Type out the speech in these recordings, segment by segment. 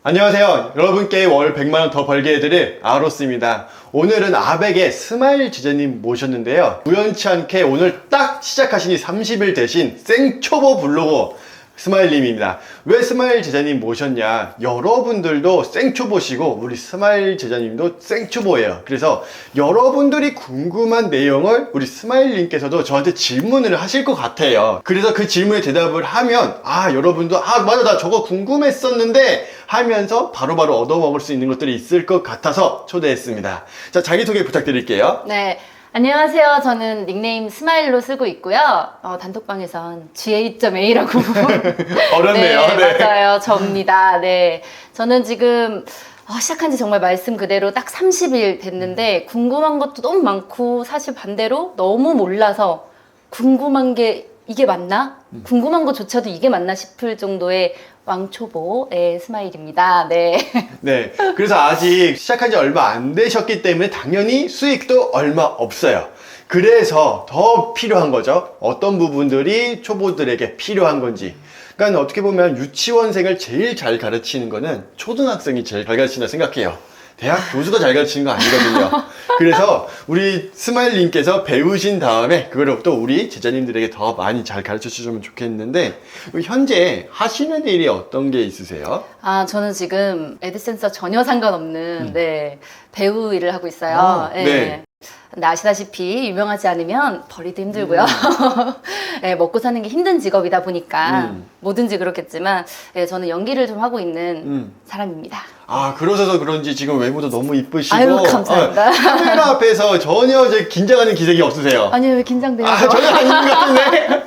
안녕하세요. 여러분께 월 100만원 더 벌게 해드릴 아로스입니다. 오늘은 아백의 스마일 지자님 모셨는데요. 우연치 않게 오늘 딱 시작하시니 30일 대신 생초보 블로거 스마일님입니다. 왜 스마일 제자님 모셨냐? 여러분들도 생초보시고 우리 스마일 제자님도 생초보예요. 그래서 여러분들이 궁금한 내용을 우리 스마일님께서도 저한테 질문을 하실 것 같아요. 그래서 그 질문에 대답을 하면 여러분도 맞아 나 저거 궁금했었는데 하면서 바로바로 얻어먹을 수 있는 것들이 있을 것 같아서 초대했습니다. 자, 자기소개 부탁드릴게요. 네, 안녕하세요. 저는 닉네임 스마일로 쓰고 있고요. 단톡방에선 GA.A라고 어렵네요. 네, 맞아요. 저입니다. 네, 저는 지금 시작한 지 정말 말씀 그대로 딱 30일 됐는데 궁금한 것도 너무 많고 사실 반대로 너무 몰라서 궁금한 게 이게 맞나? 궁금한 것조차도 이게 맞나 싶을 정도의 왕초보의 스마일입니다. 네. 네. 그래서 아직 시작한 지 얼마 안 되셨기 때문에 당연히 수익도 얼마 없어요. 그래서 더 필요한 거죠. 어떤 부분들이 초보들에게 필요한 건지. 그러니까 어떻게 보면 유치원생을 제일 잘 가르치는 거는 초등학생이 제일 잘 가르친다 생각해요. 대학 교수가 잘 가르치는 거 아니거든요. 그래서 우리 스마일님께서 배우신 다음에 그거를 또 우리 제자님들에게 더 많이 잘 가르쳐 주시면 좋겠는데, 현재 하시는 일이 어떤 게 있으세요? 저는 지금 에드센서 전혀 상관없는 배우 일을 하고 있어요. 네. 근데 아시다시피 유명하지 않으면 벌이도 힘들고요. 먹고 사는 게 힘든 직업이다 보니까 뭐든지 그렇겠지만 저는 연기를 좀 하고 있는 사람입니다. 그러셔서 그런지 지금 외모도 너무 이쁘시고. 아유, 감사합니다. 카메라 앞에서 전혀 이제 긴장하는 기색이 없으세요. 아니요, 왜 긴장돼요? 전혀 아닌 것 같은데?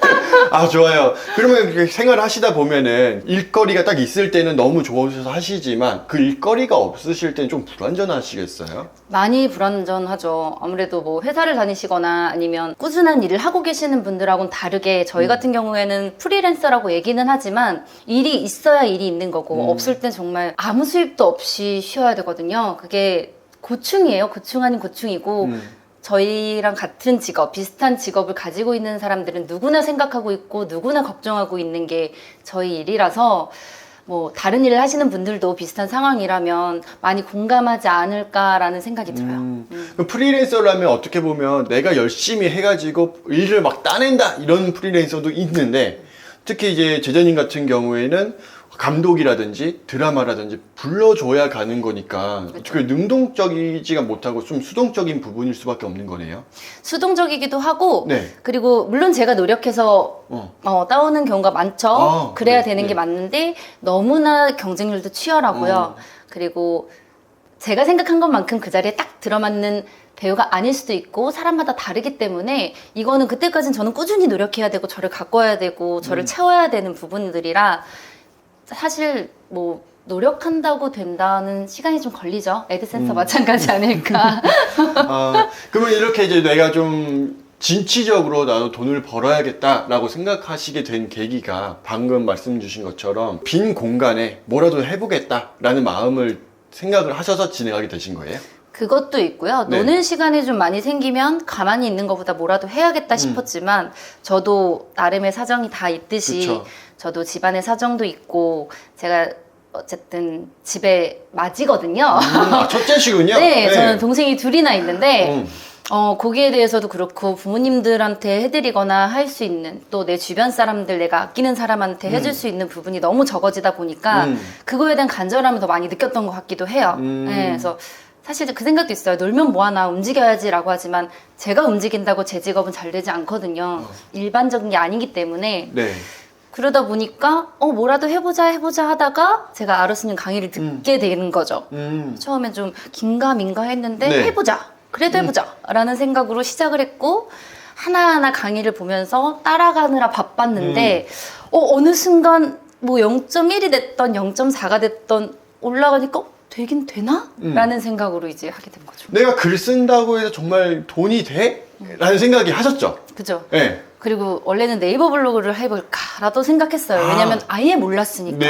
좋아요. 그러면 이렇게 생활을 하시다 보면은 일거리가 딱 있을 때는 너무 좋으셔서 하시지만 그 일거리가 없으실 때는 좀 불안전하시겠어요? 많이 불안전하죠. 아무래도 뭐 회사를 다니시거나 아니면 꾸준한 일을 하고 계시는 분들하고는 다르게 저희 같은 경우에는 프리랜서라고 얘기는 하지만 일이 있어야 일이 있는 거고 없을 땐 정말 아무 수입도 없이 쉬어야 되거든요. 그게 고충이에요. 고충 아닌 고충이고 저희랑 같은 직업, 비슷한 직업을 가지고 있는 사람들은 누구나 생각하고 있고 누구나 걱정하고 있는 게 저희 일이라서 뭐 다른 일을 하시는 분들도 비슷한 상황이라면 많이 공감하지 않을까라는 생각이 들어요. 프리랜서라면 어떻게 보면 내가 열심히 해가지고 일을 막 따낸다 이런 프리랜서도 있는데, 특히 이제 제자님 같은 경우에는 감독이라든지 드라마라든지 불러줘야 가는 거니까 어떻게 능동적이지가 못하고 좀 수동적인 부분일 수밖에 없는 거네요. 수동적이기도 하고 그리고 물론 제가 노력해서 따오는 경우가 많죠. 그래야 되는 게 맞는데 너무나 경쟁률도 치열하고요. 그리고 제가 생각한 것만큼 그 자리에 딱 들어맞는 배우가 아닐 수도 있고 사람마다 다르기 때문에 이거는 그때까지는 저는 꾸준히 노력해야 되고 저를 가꿔야 되고 저를 채워야 되는 부분들이라 사실 뭐 노력한다고 된다는 시간이 좀 걸리죠. 에드센서 마찬가지 아닐까. 그러면 이렇게 이제 내가 좀 진취적으로 나도 돈을 벌어야겠다라고 생각하시게 된 계기가 방금 말씀 주신 것처럼 빈 공간에 뭐라도 해보겠다라는 마음을 생각을 하셔서 진행하게 되신 거예요? 그것도 있고요. 노는 시간이 좀 많이 생기면 가만히 있는 것보다 뭐라도 해야겠다 싶었지만 저도 나름의 사정이 다 있듯이 그쵸. 저도 집안의 사정도 있고 제가 어쨌든 집에 맞이거든요. 첫째시군요? 네, 저는 동생이 둘이나 있는데 거기에 대해서도 그렇고 부모님들한테 해드리거나 할 수 있는 또 내 주변 사람들 내가 아끼는 사람한테 해줄 수 있는 부분이 너무 적어지다 보니까 그거에 대한 간절함을 더 많이 느꼈던 것 같기도 해요. 네, 그래서 사실 그 생각도 있어요. 놀면 뭐하나 움직여야지 라고 하지만 제가 움직인다고 제 직업은 잘 되지 않거든요. 일반적인 게 아니기 때문에 그러다 보니까 뭐라도 해보자 하다가 제가 아로스님 강의를 듣게 되는 거죠. 처음엔 좀 긴가민가 했는데 해보자. 그래도 해보자 라는 생각으로 시작을 했고 하나하나 강의를 보면서 따라가느라 바빴는데 어느 순간 뭐 0.1이 됐던 0.4가 됐던 올라가니까 되긴 되나? 라는 생각으로 이제 하게 된 거죠. 내가 글 쓴다고 해서 정말 돈이 돼? 라는 생각이 하셨죠? 그죠? 네. 그리고 원래는 네이버 블로그를 해볼까라도 생각했어요. 왜냐면 아예 몰랐으니까.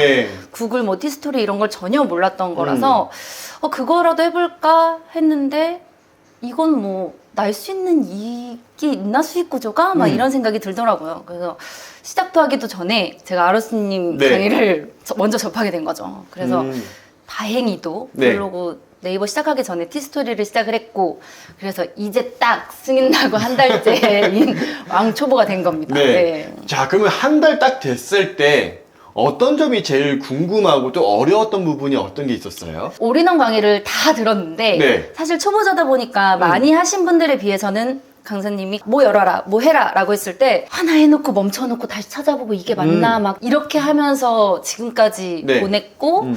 구글 뭐 티스토리 이런 걸 전혀 몰랐던 거라서 그거라도 해볼까 했는데 이건 뭐 날 수 있는 이익이 있나 수익 구조가? 막 이런 생각이 들더라고요. 그래서 시작도 하기도 전에 제가 아로스님 강의를 먼저 접하게 된 거죠. 그래서 다행히도 네. 블로그 네이버 시작하기 전에 티스토리를 시작을 했고 그래서 이제 딱 승인 나고 한 달째인 왕초보가 된 겁니다. 네. 네. 자, 그러면 한 달 딱 됐을 때 어떤 점이 제일 궁금하고 또 어려웠던 부분이 어떤 게 있었어요? 올인원 강의를 다 들었는데 네. 사실 초보자다 보니까 많이 하신 분들에 비해서는 강사님이 뭐 열어라 뭐 해라 라고 했을 때 하나 해놓고 멈춰놓고 다시 찾아보고 이게 맞나 막 이렇게 하면서 지금까지 네. 보냈고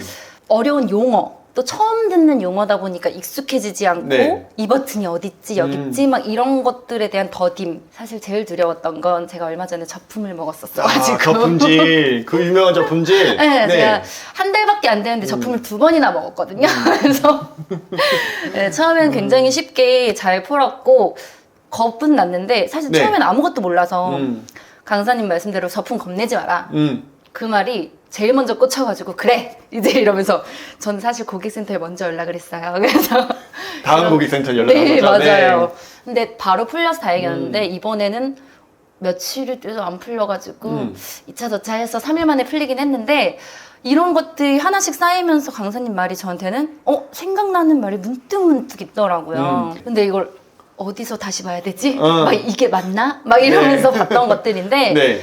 어려운 용어 또 처음 듣는 용어다 보니까 익숙해지지 않고 네. 이 버튼이 어디 있지 여기 있지 막 이런 것들에 대한 더딤 사실 제일 두려웠던 건 제가 얼마 전에 접품을 먹었었어 가지고 저품질. 그 유명한 저품질. 네, 제가 한 달밖에 안 되는데 저품을 2번이나 먹었거든요. 그래서 네, 처음에는 굉장히 쉽게 잘 풀었고 겁은 났는데 사실 네. 처음엔 아무것도 몰라서 강사님 말씀대로 저품 겁내지 마라. 그 말이 제일 먼저 꽂혀가지고 그래 이제 이러면서 저는 사실 고객센터에 먼저 연락을 했어요. 그래서 다음 고객센터 연락한 네, 거죠? 맞아요. 근데 바로 풀려서 다행이었는데 이번에는 며칠을 또 안 풀려가지고 2차 저차 해서 3일 만에 풀리긴 했는데 이런 것들이 하나씩 쌓이면서 강사님 말이 저한테는 생각나는 말이 문득문득 있더라고요. 근데 이걸 어디서 다시 봐야 되지? 막 이게 맞나? 막 이러면서 네. 봤던 것들인데 네.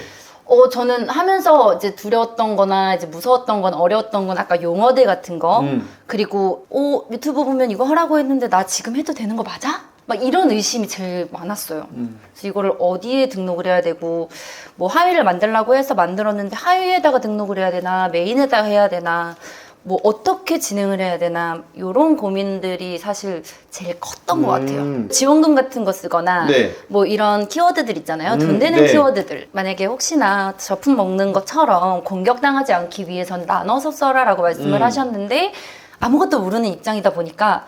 저는 하면서 이제 두려웠던 거나 이제 무서웠던 건 어려웠던 건 아까 용어들 같은 거 그리고 유튜브 보면 이거 하라고 했는데 나 지금 해도 되는 거 맞아? 막 이런 의심이 제일 많았어요. 그래서 이거를 어디에 등록을 해야 되고 뭐 하위를 만들라고 해서 만들었는데 하위에다가 등록을 해야 되나 메인에다가 해야 되나 뭐 어떻게 진행을 해야 되나 이런 고민들이 사실 제일 컸던 것 같아요. 지원금 같은 거 쓰거나 네. 뭐 이런 키워드들 있잖아요. 돈 되는 네. 키워드들. 만약에 혹시나 저품 먹는 것처럼 공격당하지 않기 위해선 나눠서 써라라고 말씀을 하셨는데 아무것도 모르는 입장이다 보니까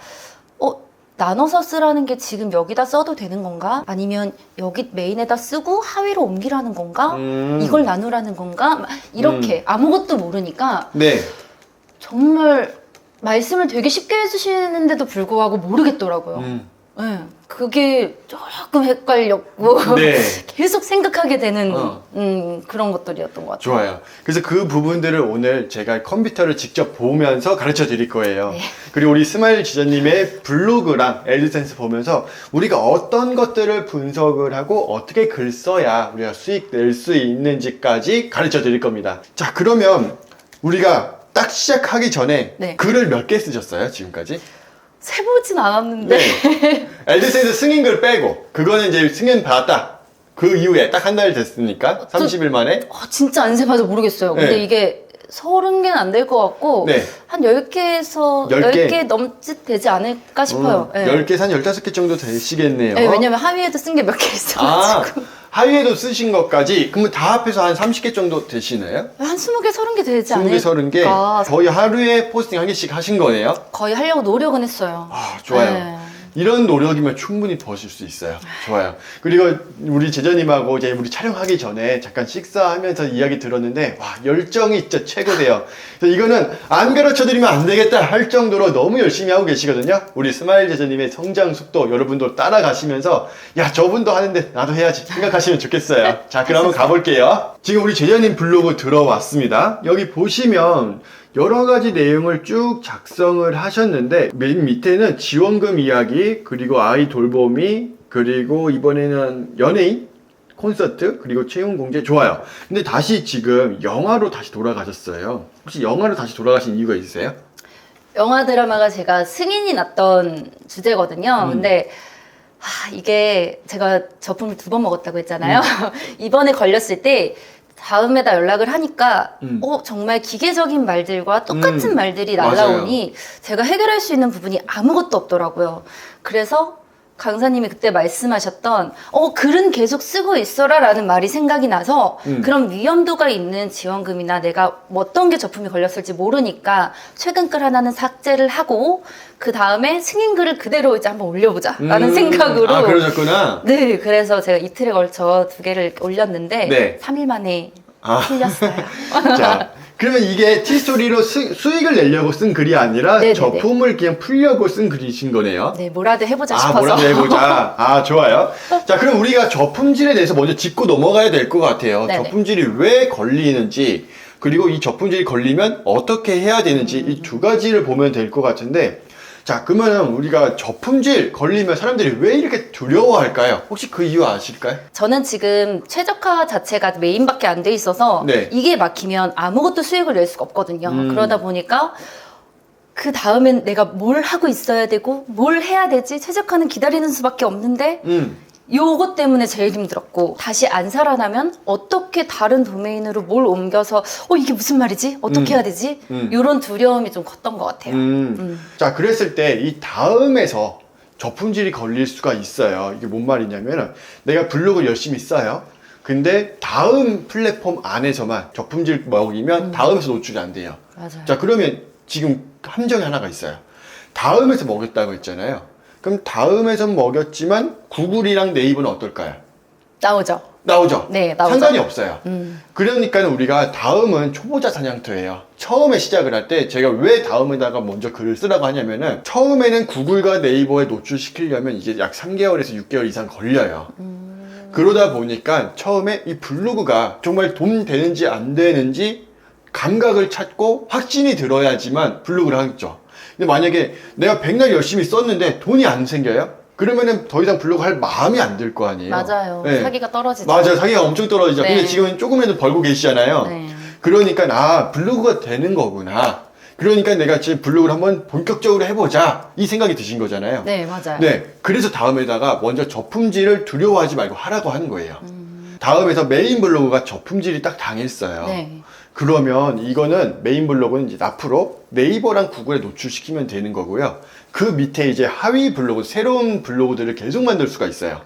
나눠서 쓰라는 게 지금 여기다 써도 되는 건가? 아니면 여기 메인에다 쓰고 하위로 옮기라는 건가? 이걸 나누라는 건가? 이렇게 아무것도 모르니까 네. 정말 말씀을 되게 쉽게 해주시는데도 불구하고 모르겠더라고요. 네, 그게 조금 헷갈렸고 네. 계속 생각하게 되는 그런 것들이었던 것 같아요. 좋아요. 그래서 그 부분들을 오늘 제가 컴퓨터를 직접 보면서 가르쳐 드릴 거예요. 네. 그리고 우리 스마일 지자님의 블로그랑 에듀센스 보면서 우리가 어떤 것들을 분석을 하고 어떻게 글 써야 우리가 수익 낼 수 있는지까지 가르쳐 드릴 겁니다. 자, 그러면 우리가 딱 시작하기 전에 네. 글을 몇 개 쓰셨어요, 지금까지? 세보진 않았는데 네. 에듀센스 승인글 빼고 그거는 이제 승인 받았다. 그 이후에 딱 한 달 됐으니까 30일 만에. 진짜 안 세봐서 모르겠어요. 근데 네. 이게 30개는 안 될 것 같고 네. 한 10개에서 10개? 10개 넘짓 되지 않을까 싶어요. 네. 10개, 한 15개 정도 되시겠네요. 네, 왜냐면 하위에도 쓴 게 몇 개 있어가지고 하위에도 쓰신 것까지 그러면 다 합해서 한 30개 정도 되시나요? 한 20개, 30개 되지 20개, 30개? 않을까. 거의 하루에 포스팅 한 개씩 하신 거네요? 거의 하려고 노력은 했어요. 아, 좋아요. 네. 이런 노력이면 충분히 버실 수 있어요. 좋아요. 그리고 우리 제자님하고 이제 우리 촬영하기 전에 잠깐 식사하면서 이야기 들었는데, 와, 열정이 진짜 최고세요. 그래서 이거는 안 가르쳐 드리면 안 되겠다 할 정도로 너무 열심히 하고 계시거든요. 우리 스마일 제자님의 성장 속도 여러분도 따라가시면서, 야, 저분도 하는데 나도 해야지 생각하시면 좋겠어요. 자, 그럼 한번 가볼게요. 지금 우리 제자님 블로그 들어왔습니다. 여기 보시면 여러 가지 내용을 쭉 작성을 하셨는데 맨 밑에는 지원금 이야기, 그리고 아이 돌보미, 그리고 이번에는 연예인 콘서트, 그리고 채용 공제. 좋아요. 근데 다시 지금 영화로 다시 돌아가셨어요. 혹시 영화로 다시 돌아가신 이유가 있으세요? 영화 드라마가 제가 승인이 났던 주제거든요. 근데 이게 제가 저품을 2번 먹었다고 했잖아요. 이번에 걸렸을 때 다음에다 연락을 하니까 정말 기계적인 말들과 똑같은 말들이 날라오니 제가 해결할 수 있는 부분이 아무것도 없더라고요. 그래서 강사님이 그때 말씀하셨던 글은 계속 쓰고 있어라 라는 말이 생각이 나서 그런 위험도가 있는 지원금이나 내가 어떤 게 저품이 걸렸을지 모르니까 최근 글 하나는 삭제를 하고 그 다음에 승인글을 그대로 이제 한번 올려보자 라는 생각으로. 아, 그러셨구나. 네, 그래서 제가 이틀에 걸쳐 2개를 올렸는데 네. 3일 만에 풀렸어요. 자, 그러면 이게 티스토리로 수익을 내려고 쓴 글이 아니라 네네네. 저품을 그냥 풀려고 쓴 글이신 거네요. 네, 뭐라도 해보자 싶어서. 뭐라도 해보자. 좋아요. 자, 그럼 우리가 저품질에 대해서 먼저 짚고 넘어가야 될 것 같아요. 네네. 저품질이 왜 걸리는지, 그리고 이 저품질이 걸리면 어떻게 해야 되는지 이 두 가지를 보면 될 것 같은데, 자, 그러면 우리가 저품질 걸리면 사람들이 왜 이렇게 두려워할까요? 혹시 그 이유 아실까요? 저는 지금 최적화 자체가 메인밖에 안 돼 있어서 네. 이게 막히면 아무것도 수익을 낼 수가 없거든요. 그러다 보니까 그 다음엔 내가 뭘 하고 있어야 되고 뭘 해야 되지? 최적화는 기다리는 수밖에 없는데 요것 때문에 제일 힘들었고, 다시 안 살아나면 어떻게 다른 도메인으로 뭘 옮겨서 이게 무슨 말이지? 어떻게 해야 되지? 요런 두려움이 좀 컸던 것 같아요. 자, 그랬을 때 이 다음에서 저품질이 걸릴 수가 있어요. 이게 뭔 말이냐면, 내가 블로그를 열심히 써요. 근데 다음 플랫폼 안에서만 저품질 먹이면 다음에서 노출이 안 돼요. 맞아요. 자, 그러면 지금 함정이 하나가 있어요. 다음에서 먹였다고 했잖아요. 그럼 다음에서 먹였지만 구글이랑 네이버는 어떨까요? 나오죠. 나오죠? 네, 나오죠. 상관이 없어요. 그러니까 우리가 다음은 초보자 사냥터예요. 처음에 시작을 할 때 제가 왜 다음에다가 먼저 글을 쓰라고 하냐면은, 처음에는 구글과 네이버에 노출시키려면 이게 약 3개월에서 6개월 이상 걸려요. 그러다 보니까 처음에 이 블로그가 정말 돈 되는지 안 되는지 감각을 찾고 확신이 들어야지만 블로그를 하겠죠. 근데 만약에 내가 백날 열심히 썼는데 돈이 안 생겨요? 그러면은 더 이상 블로그 할 마음이 안 들 거 아니에요? 맞아요. 네. 사기가 떨어지죠. 맞아요. 사기가 엄청 떨어지죠. 네. 근데 지금은 조금이라도 벌고 계시잖아요. 네. 그러니까 블로그가 되는 거구나. 그러니까 내가 지금 블로그를 한번 본격적으로 해보자, 이 생각이 드신 거잖아요. 네, 맞아요. 네, 그래서 다음에다가 먼저 저품질을 두려워하지 말고 하라고 하는 거예요. 다음에서 메인 블로그가 저품질이 딱 당했어요. 네. 그러면 이거는 메인 블로그는 이제 앞으로 네이버랑 구글에 노출시키면 되는 거고요. 그 밑에 이제 하위 블로그, 새로운 블로그들을 계속 만들 수가 있어요.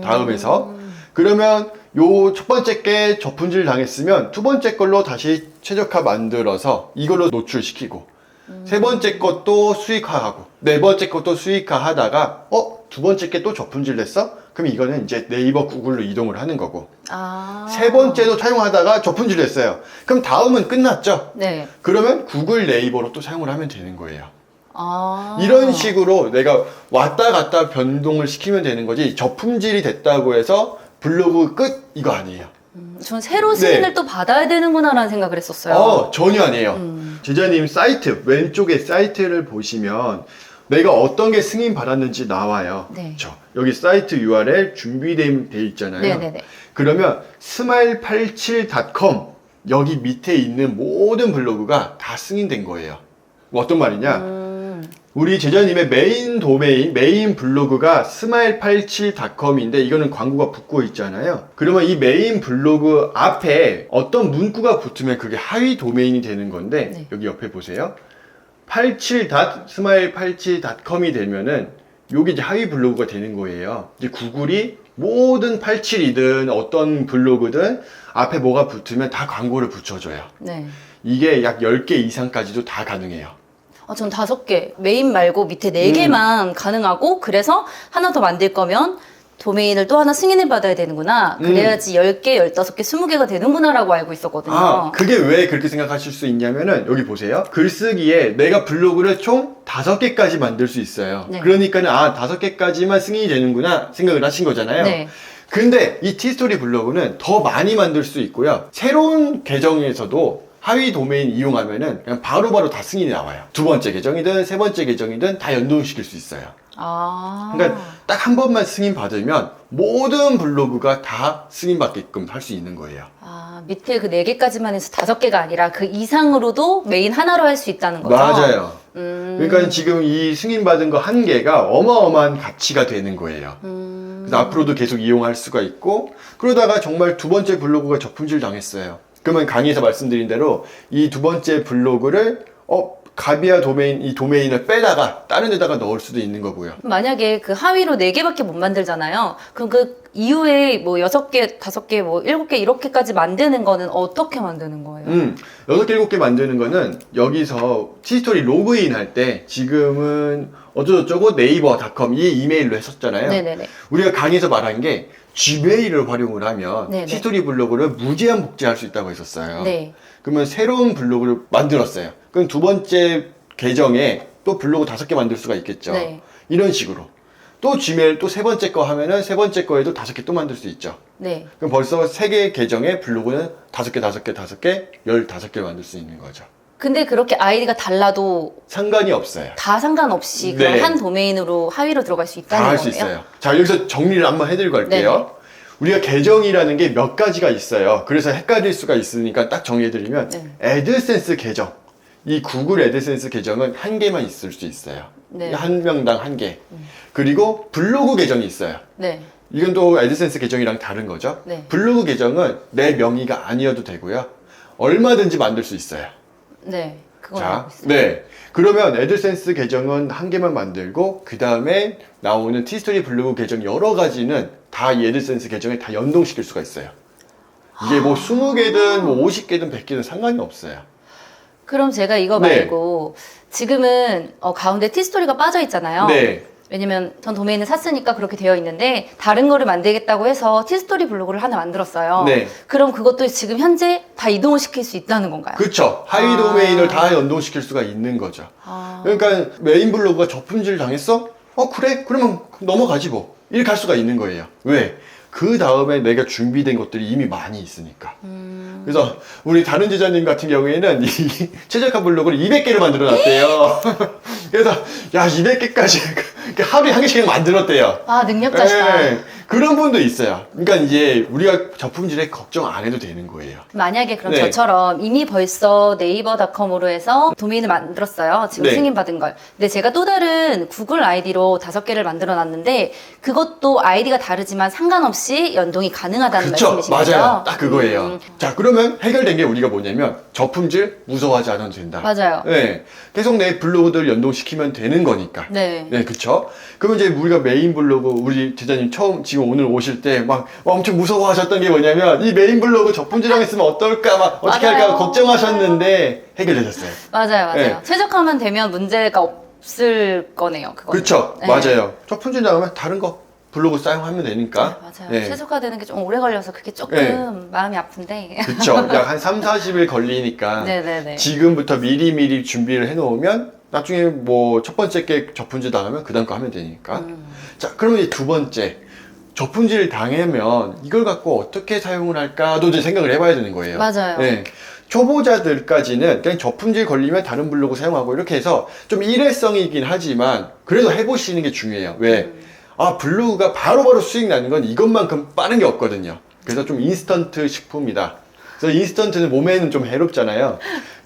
다음에서. 그러면 요 첫 번째 게 저품질 당했으면 두 번째 걸로 다시 최적화 만들어서 이걸로 노출시키고, 세 번째 것도 수익화하고, 네 번째 것도 수익화하다가 두 번째 게 또 저품질 됐어? 그럼 이거는 이제 네이버, 구글로 이동을 하는 거고, 세 번째도 사용하다가 저품질 됐어요. 그럼 다음은 끝났죠? 네. 그러면 구글, 네이버로 또 사용을 하면 되는 거예요. 아. 이런 식으로 내가 왔다 갔다 변동을 시키면 되는 거지, 저품질이 됐다고 해서 블로그 끝, 이거 아니에요. 전 새로 승인을 네. 또 받아야 되는구나라는 생각을 했었어요. 전혀 아니에요. 제자님 사이트, 왼쪽에 사이트를 보시면 내가 어떤 게 승인 받았는지 나와요. 네. 그렇죠? 여기 사이트 URL 준비돼 있잖아요. 네네네. 그러면 smile87.com 여기 밑에 있는 모든 블로그가 다 승인된 거예요. 뭐 어떤 말이냐? 우리 제자님의 메인 도메인, 메인 블로그가 smile87.com인데 이거는 광고가 붙고 있잖아요. 그러면 이 메인 블로그 앞에 어떤 문구가 붙으면 그게 하위 도메인이 되는 건데, 네. 여기 옆에 보세요. 87.smile87.com이 되면은 요게 이제 하위 블로그가 되는 거예요. 이제 구글이 모든 87이든 어떤 블로그든 앞에 뭐가 붙으면 다 광고를 붙여줘요. 네. 이게 약 10개 이상까지도 다 가능해요. 전 5개. 메인 말고 밑에 4개만 가능하고, 그래서 하나 더 만들 거면 도메인을 또 하나 승인을 받아야 되는구나. 그래야지 10개, 15개, 20개가 되는구나 라고 알고 있었거든요. 그게 왜 그렇게 생각하실 수 있냐면은, 여기 보세요. 글쓰기에 내가 블로그를 총 5개까지 만들 수 있어요. 네. 그러니까는 5개까지만 승인이 되는구나 생각을 하신 거잖아요. 네. 근데 이 티스토리 블로그는 더 많이 만들 수 있고요. 새로운 계정에서도 하위 도메인 이용하면은 그냥 바로바로 다 승인이 나와요. 두 번째 계정이든 세 번째 계정이든 다 연동시킬 수 있어요. 그러니까 딱 한 번만 승인 받으면 모든 블로그가 다 승인 받게끔 할 수 있는 거예요. 밑에 그 4개까지만 해서 5개가 아니라 그 이상으로도 메인 하나로 할 수 있다는 거죠? 맞아요. 그러니까 지금 이 승인 받은 거 한 개가 어마어마한 가치가 되는 거예요. 그래서 앞으로도 계속 이용할 수가 있고, 그러다가 정말 두 번째 블로그가 저품질 당했어요. 그러면 강의에서 말씀드린 대로 이 두 번째 블로그를 가비아 도메인, 이 도메인을 빼다가 다른 데다가 넣을 수도 있는 거고요. 만약에 그 하위로 4개밖에 못 만들잖아요. 그럼 그 이후에 뭐 6개, 5개, 뭐 7개 이렇게까지 만드는 거는 어떻게 만드는 거예요? 6개, 7개 만드는 거는 여기서 티스토리 로그인 할 때 지금은 어쩌고저쩌고 네이버닷컴 이 이메일로 했었잖아요. 네네네. 우리가 강의에서 말한 게 지메일을 활용을 하면 네네. 티스토리 블로그를 무제한 복제할 수 있다고 했었어요. 네. 그러면 새로운 블로그를 만들었어요. 그럼 두 번째 계정에 또 블로그 5개 만들 수가 있겠죠. 네. 이런 식으로. 또 지메일 또 세 번째 거 하면은 세 번째 거에도 5개 또 만들 수 있죠. 네. 그럼 벌써 3개 계정에 블로그는 5개, 5개, 5개, 15개 만들 수 있는 거죠. 근데 그렇게 아이디가 달라도 상관이 없어요. 다 상관없이 네. 그런 한 도메인으로 하위로 들어갈 수 있다는 다 할 거네요. 수 있어요. 자, 여기서 정리를 한번 해드리고 갈게요. 네네. 우리가 계정이라는 게 몇 가지가 있어요. 그래서 헷갈릴 수가 있으니까 딱 정리해드리면 네. 애드센스 계정, 이 구글 애드센스 계정은 한 개만 있을 수 있어요. 네. 한 명당 한 개. 그리고 블로그 계정이 있어요. 네. 이건 또 애드센스 계정이랑 다른 거죠. 네. 블로그 계정은 내 명의가 아니어도 되고요. 얼마든지 만들 수 있어요. 네. 그건 자, 알고 있어요. 네. 그러면 애드센스 계정은 한 개만 만들고 그 다음에 나오는 티스토리 블로그 계정 여러 가지는 다 이 애드센스 계정에 다 연동시킬 수가 있어요. 이게 뭐 20개든 뭐 50개든 100개든 상관이 없어요. 그럼 제가 이거 네. 말고 지금은 가운데 티스토리가 빠져 있잖아요. 네. 왜냐면 전 도메인을 샀으니까 그렇게 되어 있는데 다른 거를 만들겠다고 해서 티스토리 블로그를 하나 만들었어요. 네. 그럼 그것도 지금 현재 다 이동을 시킬 수 있다는 건가요? 그쵸. 하위 도메인을 다 연동시킬 수가 있는 거죠. 아. 그러니까 메인 블로그가 저품질 당했어? 그래? 그러면 넘어가지 뭐. 이렇게 할 수가 있는 거예요. 왜? 그 다음에 내가 준비된 것들이 이미 많이 있으니까. 그래서 우리 다른 제자님 같은 경우에는 이 최적화 블로그를 200개를 만들어 놨대요. 그래서 야 200개까지 하루에 한 개씩 만들었대요. 아, 능력자시다. 네, 그런 분도 있어요. 그러니까 이제 우리가 저품질에 걱정 안 해도 되는 거예요. 만약에 그럼 네. 저처럼 이미 벌써 네이버닷컴으로 해서 도메인을 만들었어요. 지금 네. 승인받은 걸. 근데 제가 또 다른 구글 아이디로 5개를 만들어 놨는데 그것도 아이디가 다르지만 상관없이 연동이 가능하다는 그쵸, 말씀이신 거죠? 맞아요. 딱 그거예요. 자, 그러면 해결된 게 우리가 뭐냐면 저품질 무서워하지 않아도 된다. 맞아요. 네, 계속 내 블로그들 연동시키면 되는 거니까. 네. 네, 그쵸? 그러면 이제 우리가 메인 블로그, 우리 제자님 처음 지금 오늘 오실 때 막 엄청 무서워하셨던 게 뭐냐면 이 메인 블로그 저품질하고 있으면 어떨까, 막 어떻게 맞아요. 할까 걱정하셨는데 해결되셨어요. 맞아요. 네. 최적화만 되면 문제가 없을 거네요. 그거는. 그쵸? 네. 맞아요. 저품질 나오면 다른 거 블로그 사용하면 되니까. 맞아요. 네. 최적화되는 게 좀 오래 걸려서 그게 조금 네. 마음이 아픈데. 그쵸? 약 한 3, 40일 걸리니까. 네네네. 지금부터 미리미리 준비를 해놓으면 나중에 뭐 첫 번째 게 저품질 당하면 그 다음 거 하면 되니까. 자, 그러면 이제 두 번째. 저품질 당하면 이걸 갖고 어떻게 사용을 할까도 이제 생각을 해봐야 되는 거예요. 맞아요. 네. 초보자들까지는 그냥 저품질 걸리면 다른 블로그 사용하고 이렇게 해서 좀 일회성이긴 하지만 그래도 해보시는 게 중요해요. 왜? 블로그가 바로바로 수익 나는 건 이것만큼 빠른 게 없거든요. 그래서 좀 인스턴트 식품이다. 그래서 인스턴트는 몸에는 좀 해롭잖아요.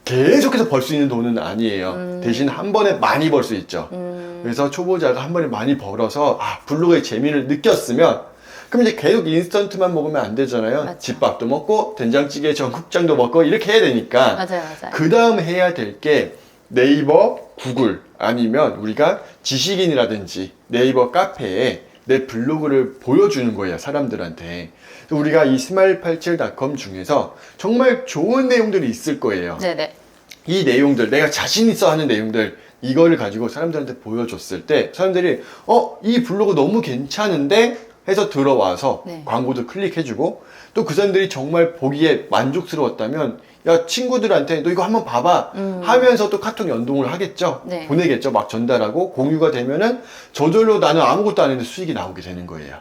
계속해서 벌 수 있는 돈은 아니에요. 대신 한 번에 많이 벌 수 있죠. 그래서 초보자가 한 번에 많이 벌어서 블로그의 재미를 느꼈으면 그럼 이제 계속 인스턴트만 먹으면 안 되잖아요. 맞죠. 집밥도 먹고 된장찌개 전국장도 먹고 이렇게 해야 되니까 맞아요. 맞아요. 그 다음 해야 될 게 네이버, 구글 아니면 우리가 지식인이라든지 네이버 카페에 내 블로그를 보여주는 거예요. 사람들한테. 그래서 우리가 이 스마일87.com 중에서 정말 좋은 내용들이 있을 거예요. 네네. 이 내용들, 내가 자신 있어 하는 내용들, 이거를 가지고 사람들한테 보여줬을 때 사람들이 이 블로그 너무 괜찮은데 해서 들어와서 네. 광고도 클릭해주고 또 그 사람들이 정말 보기에 만족스러웠다면 야 친구들한테 너 이거 한번 봐봐 하면서 또 카톡 연동을 하겠죠. 네. 보내겠죠. 막 전달하고 공유가 되면은 저절로 나는 아무것도 안 했는데 수익이 나오게 되는 거예요.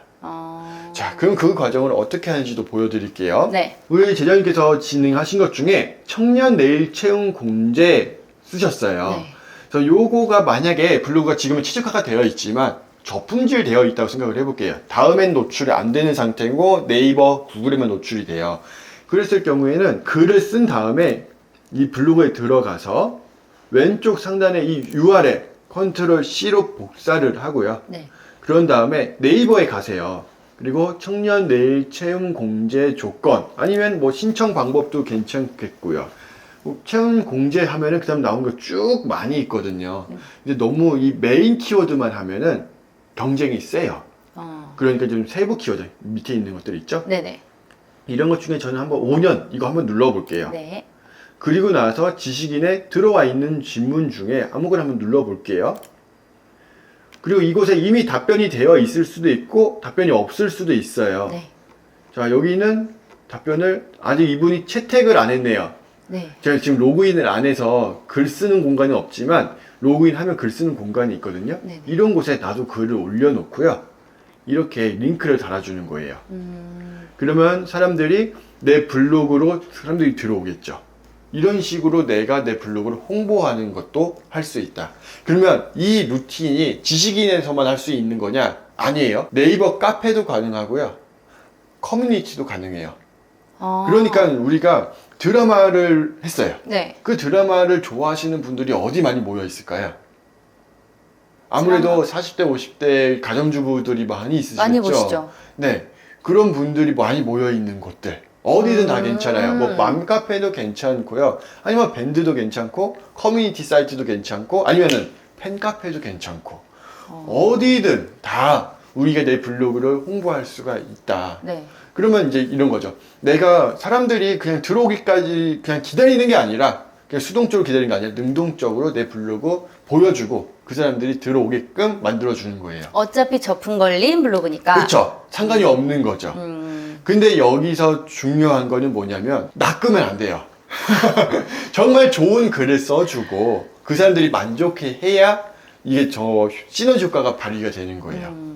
자, 그럼 그 과정을 어떻게 하는지도 보여드릴게요. 네. 우리 제자님께서 진행하신 것 중에 청년 내일 채용 공제 쓰셨어요. 네. 그래서 요거가 만약에 블로그가 지금은 최적화가 되어 있지만 저품질 되어 있다고 생각을 해볼게요. 다음엔 노출이 안 되는 상태고 네이버, 구글에만 노출이 돼요. 그랬을 경우에는 글을 쓴 다음에 이 블로그에 들어가서 왼쪽 상단에 이 URL 컨트롤 C로 복사를 하고요. 네. 그런 다음에 네이버에 가세요. 그리고 청년 내일 채용 공제 조건 아니면 뭐 신청 방법도 괜찮겠고요. 채용 공제 하면은 그 다음 나온 거 쭉 많이 있거든요. 근데 너무 이 메인 키워드만 하면은 경쟁이 세요. 그러니까 좀 세부 키워드 밑에 있는 것들 있죠? 네네. 이런 것 중에 저는 한번 5년 이거 한번 눌러볼게요. 네. 그리고 나서 지식인에 들어와 있는 질문 중에 아무거나 한번 눌러볼게요. 그리고 이곳에 이미 답변이 되어 있을 수도 있고 답변이 없을 수도 있어요. 네. 자, 여기는 답변을 아직 이분이 채택을 안 했네요. 네. 제가 지금 로그인을 안 해서 글 쓰는 공간은 없지만 로그인하면 글 쓰는 공간이 있거든요. 네네. 이런 곳에 나도 글을 올려놓고요. 이렇게 링크를 달아주는 거예요. 그러면 사람들이 내 블로그로 사람들이 들어오겠죠. 이런 식으로 내가 내 블로그를 홍보하는 것도 할 수 있다. 그러면 이 루틴이 지식인에서만 할 수 있는 거냐? 아니에요. 네이버 카페도 가능하고요. 커뮤니티도 가능해요. 그러니까 우리가 드라마를 했어요. 네. 그 드라마를 좋아하시는 분들이 어디 많이 모여 있을까요? 아무래도 40대, 50대 가정주부들이 많이 있으시겠죠? 많이 보시죠. 네. 그런 분들이 많이 모여 있는 곳들. 어디든 다 괜찮아요. 뭐 맘카페도 괜찮고요. 아니면 밴드도 괜찮고, 커뮤니티 사이트도 괜찮고, 아니면은 팬카페도 괜찮고, 어디든 다 우리가 내 블로그를 홍보할 수가 있다. 네. 그러면 이제 이런 거죠. 내가 사람들이 그냥 들어오기까지 그냥 기다리는 게 아니라, 그냥 수동적으로 기다리는 게 아니라 능동적으로 내 블로그 보여주고 그 사람들이 들어오게끔 만들어주는 거예요. 어차피 저품 걸린 블로그니까. 그렇죠. 상관이 없는 거죠. 근데 여기서 중요한 거는 뭐냐면 낚으면 안 돼요. 정말 좋은 글을 써주고 그 사람들이 만족해 해야 이게 저 시너지 효과가 발휘가 되는 거예요.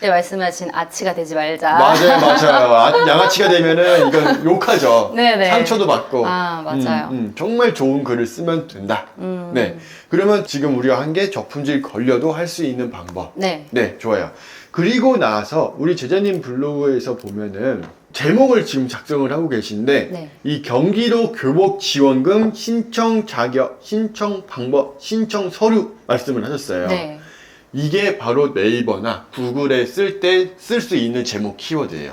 네, 말씀하신 아치가 되지 말자. 맞아요, 맞아요. 양아치가 되면은 이건 욕하죠. 네네. 상처도 받고. 아, 맞아요. 정말 좋은 글을 쓰면 된다. 네. 그러면 지금 우리가 한 게 적품질 걸려도 할 수 있는 방법. 네. 네, 좋아요. 그리고 나서 우리 제자님 블로그에서 보면은 제목을 지금 작성을 하고 계신데 네. 이 경기도 교복 지원금 신청 자격, 신청 방법, 신청 서류 말씀을 하셨어요. 네. 이게 바로 네이버나 구글에 쓸 때 쓸 수 있는 제목 키워드예요.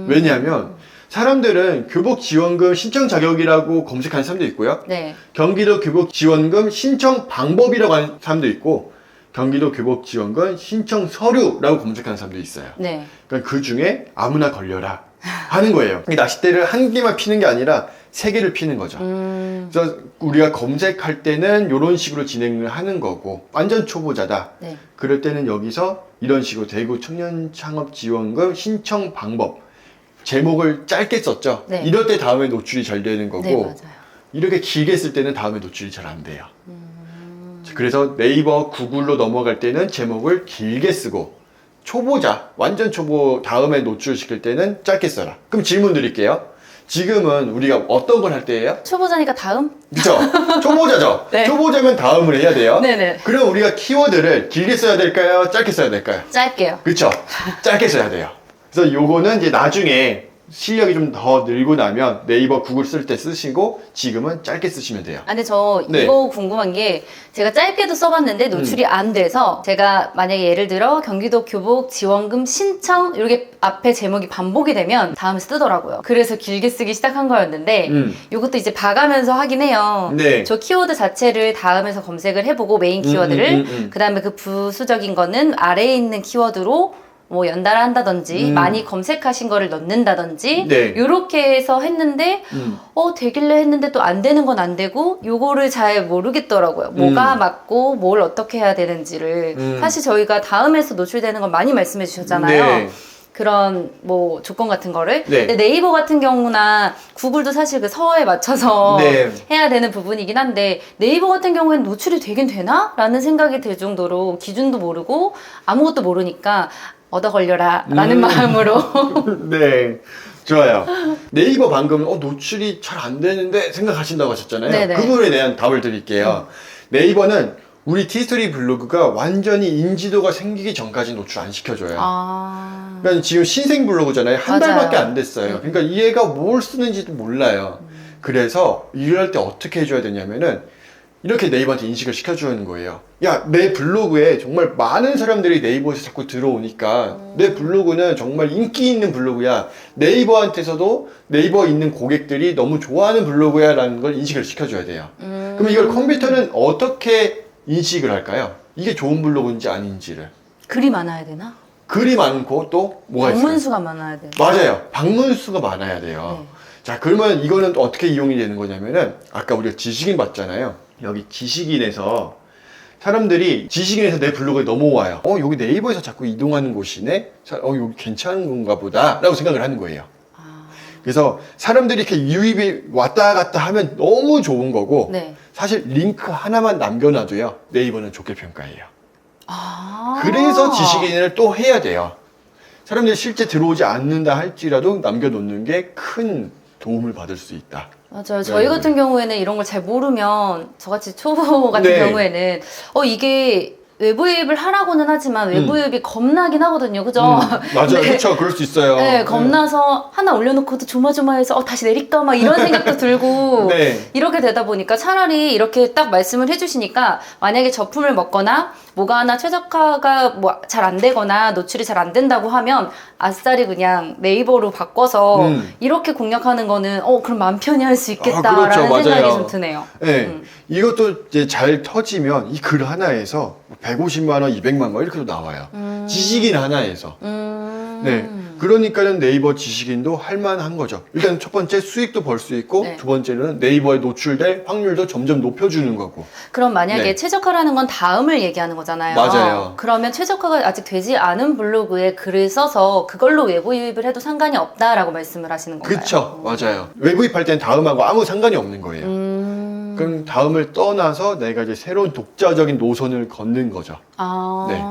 왜냐하면 사람들은 교복 지원금 신청 자격이라고 검색하는 사람도 있고요. 네. 경기도 교복 지원금 신청 방법이라고 하는 사람도 있고 경기도 교복 지원금 신청 서류라고 검색하는 사람도 있어요. 네. 그러니까 그 중에 아무나 걸려라 하는 거예요. 이 낚싯대를 한 개만 피는 게 아니라 세 개를 피는 거죠. 그래서 우리가 검색할 때는 이런 식으로 진행을 하는 거고 완전 초보자다. 네. 그럴 때는 여기서 이런 식으로 대구 청년 창업 지원금 신청 방법 제목을 짧게 썼죠. 네. 이럴 때 다음에 노출이 잘 되는 거고 네, 맞아요. 이렇게 길게 쓸 때는 다음에 노출이 잘 안 돼요. 그래서 네이버, 구글로 넘어갈 때는 제목을 길게 쓰고 초보자, 완전 초보 다음에 노출시킬 때는 짧게 써라. 그럼 질문 드릴게요. 지금은 우리가 어떤 걸 할 때예요? 초보자니까 다음? 그쵸? 초보자죠? 네. 초보자면 다음을 해야 돼요. 네네. 그럼 우리가 키워드를 길게 써야 될까요? 짧게 써야 될까요? 짧게요. 그쵸? 짧게 써야 돼요. 그래서 요거는 이제 나중에 실력이 좀 더 늘고 나면 네이버, 구글 쓸 때 쓰시고 지금은 짧게 쓰시면 돼요. 아, 근데 저 네. 이거 궁금한 게 제가 짧게도 써봤는데 노출이 안 돼서 제가 만약에 예를 들어 경기도 교복 지원금 신청 이렇게 앞에 제목이 반복이 되면 다음에 쓰더라고요. 그래서 길게 쓰기 시작한 거였는데 이것도 이제 봐가면서 하긴 해요. 네. 저 키워드 자체를 다음에서 검색을 해보고 메인 키워드를 그 다음에 그 부수적인 거는 아래에 있는 키워드로 뭐 연달아 한다든지 많이 검색하신 거를 넣는다든지 네. 이렇게 해서 했는데 되길래 했는데 또 안 되는 건 안 되고 요거를 잘 모르겠더라고요. 뭐가 맞고 뭘 어떻게 해야 되는지를 사실 저희가 다음에서 노출되는 건 많이 말씀해 주셨잖아요. 네. 그런 뭐 조건 같은 거를 네. 근데 네이버 같은 경우나 구글도 사실 그 서어에 맞춰서 네. 해야 되는 부분이긴 한데 네이버 같은 경우에는 노출이 되긴 되나? 라는 생각이 들 정도로 기준도 모르고 아무것도 모르니까 얻어 걸려라 라는 마음으로 네. 좋아요. 네이버 방금 노출이 잘 안 되는데 생각하신다고 하셨잖아요. 네네. 그 부분에 대한 답을 드릴게요. 네이버는 우리 티스토리 블로그가 완전히 인지도가 생기기 전까지 노출 안 시켜줘요. 그러니까 지금 신생 블로그잖아요. 한 맞아요. 달밖에 안 됐어요. 그러니까 이 애가 뭘 쓰는지도 몰라요. 그래서 이럴 때 어떻게 해줘야 되냐면은 이렇게 네이버한테 인식을 시켜주는 거예요. 야, 내 블로그에 정말 많은 사람들이 네이버에서 자꾸 들어오니까 내 블로그는 정말 인기 있는 블로그야. 네이버한테서도 네이버 있는 고객들이 너무 좋아하는 블로그야 라는 걸 인식을 시켜줘야 돼요. 그럼 이걸 컴퓨터는 어떻게 인식을 할까요? 이게 좋은 블로그인지 아닌지를. 글이 많아야 되나? 글이 많고 또 뭐가 있어요? 방문수가 많아야 되나? 맞아요. 방문수가 많아야 돼요. 네. 자, 그러면 이거는 또 어떻게 이용이 되는 거냐면은 아까 우리가 지식인 봤잖아요. 여기 지식인에서 사람들이 지식인에서 내 블로그에 넘어와요. 여기 네이버에서 자꾸 이동하는 곳이네? 여기 괜찮은 건가 보다 라고 생각을 하는 거예요. 그래서 사람들이 이렇게 유입이 왔다 갔다 하면 너무 좋은 거고 네. 사실 링크 하나만 남겨놔도요 네이버는 좋게 평가해요. 아. 그래서 지식인을 또 해야 돼요. 사람들이 실제 들어오지 않는다 할지라도 남겨놓는 게 큰 도움을 받을 수 있다. 맞아요. 저희 네. 같은 경우에는 이런 걸 잘 모르면 저같이 초보 같은 네. 경우에는 이게 외부 유입을 하라고는 하지만 외부 유입이 겁나긴 하거든요. 그죠? 맞아요. 네. 그렇죠. 그럴 수 있어요. 네, 겁나서 하나 올려놓고도 조마조마해서 다시 내릴까 막 이런 생각도 들고 네. 이렇게 되다 보니까 차라리 이렇게 딱 말씀을 해주시니까 만약에 저품을 먹거나 뭐가 하나 최적화가 뭐 잘 안 되거나 노출이 잘 안 된다고 하면 아싸리 그냥 네이버로 바꿔서 이렇게 공략하는 거는 그럼 마음 편히 할 수 있겠다라는 그렇죠. 맞아요. 생각이 좀 드네요. 네. 이것도 이제 잘 터지면 이 글 하나에서 150만 원, 200만 원 이렇게도 나와요. 지식인 하나에서. 네. 그러니까는 네이버 지식인도 할만한 거죠. 일단 첫 번째 수익도 벌 수 있고 네. 두 번째는 네이버에 노출될 확률도 점점 높여주는 거고. 그럼 만약에 네. 최적화라는 건 다음을 얘기하는 거잖아요. 맞아요. 그러면 최적화가 아직 되지 않은 블로그에 글을 써서 그걸로 외부 유입을 해도 상관이 없다라고 말씀을 하시는 건가요? 그쵸. 맞아요. 외부입할 때는 다음하고 아무 상관이 없는 거예요. 그럼 다음을 떠나서 내가 이제 새로운 독자적인 노선을 걷는 거죠. 아, 네.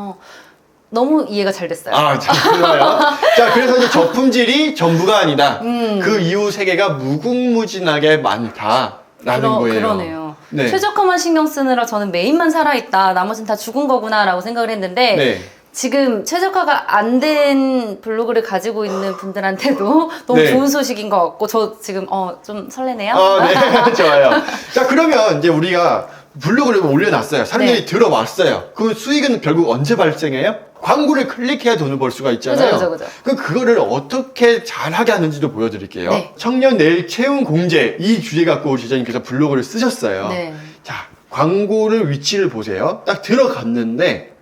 너무 이해가 잘 됐어요. 아, 좋아요. 자, 그래서 이제 저품질이 전부가 아니다. 그 이후 세계가 무궁무진하게 많다라는 거예요. 그러네요. 네. 최적화만 신경 쓰느라 저는 메인만 살아있다. 나머지는 다 죽은 거구나라고 생각을 했는데 네. 지금 최적화가 안 된 블로그를 가지고 있는 분들한테도 너무 네. 좋은 소식인 것 같고 저 지금 좀 설레네요. 네, 좋아요. 자, 그러면 이제 우리가 블로그를 올려놨어요. 사람들이 네. 들어왔어요. 그 수익은 결국 언제 발생해요? 광고를 클릭해야 돈을 벌 수가 있잖아요. 그죠. 그럼 그거를 어떻게 잘하게 하는지도 보여드릴게요. 네. 청년 내일 채용 공제 이 주제 갖고 지자님께서 블로그를 쓰셨어요. 네. 자, 광고를 위치를 보세요. 딱 들어갔는데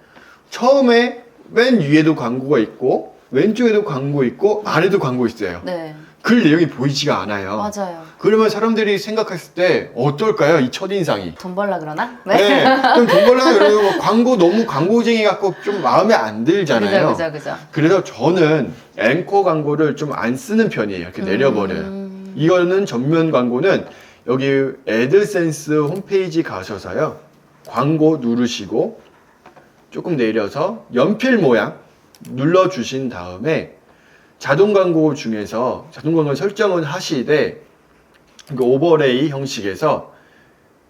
처음에 맨 위에도 광고가 있고 왼쪽에도 광고 있고 아래도 광고 있어요. 네. 글 내용이 보이지가 않아요. 맞아요. 그러면 사람들이 생각했을 때 어떨까요? 이 첫인상이. 돈 벌라 그러나? 네. 그럼 돈 벌려면 그러고 광고 너무 광고쟁이 같고 좀 마음에 안 들잖아요. 그죠. 그래서 저는 앵커 광고를 좀 안 쓰는 편이에요. 이렇게 내려버려요. 이거는 전면 광고는 여기 애드센스 홈페이지 가셔서요. 광고 누르시고 조금 내려서 연필 모양 눌러주신 다음에 자동 광고 중에서 자동 광고 설정은 하시되 그 오버레이 형식에서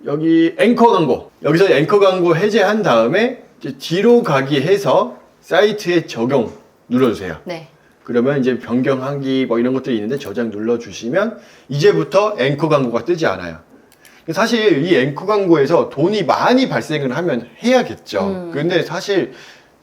여기 앵커 광고 여기서 앵커 광고 해제한 다음에 이제 뒤로 가기 해서 사이트에 적용 눌러주세요. 네. 그러면 이제 변경하기 뭐 이런 것들이 있는데 저장 눌러주시면 이제부터 앵커 광고가 뜨지 않아요. 사실 이 앵커 광고에서 돈이 많이 발생을 하면 해야겠죠. 근데 사실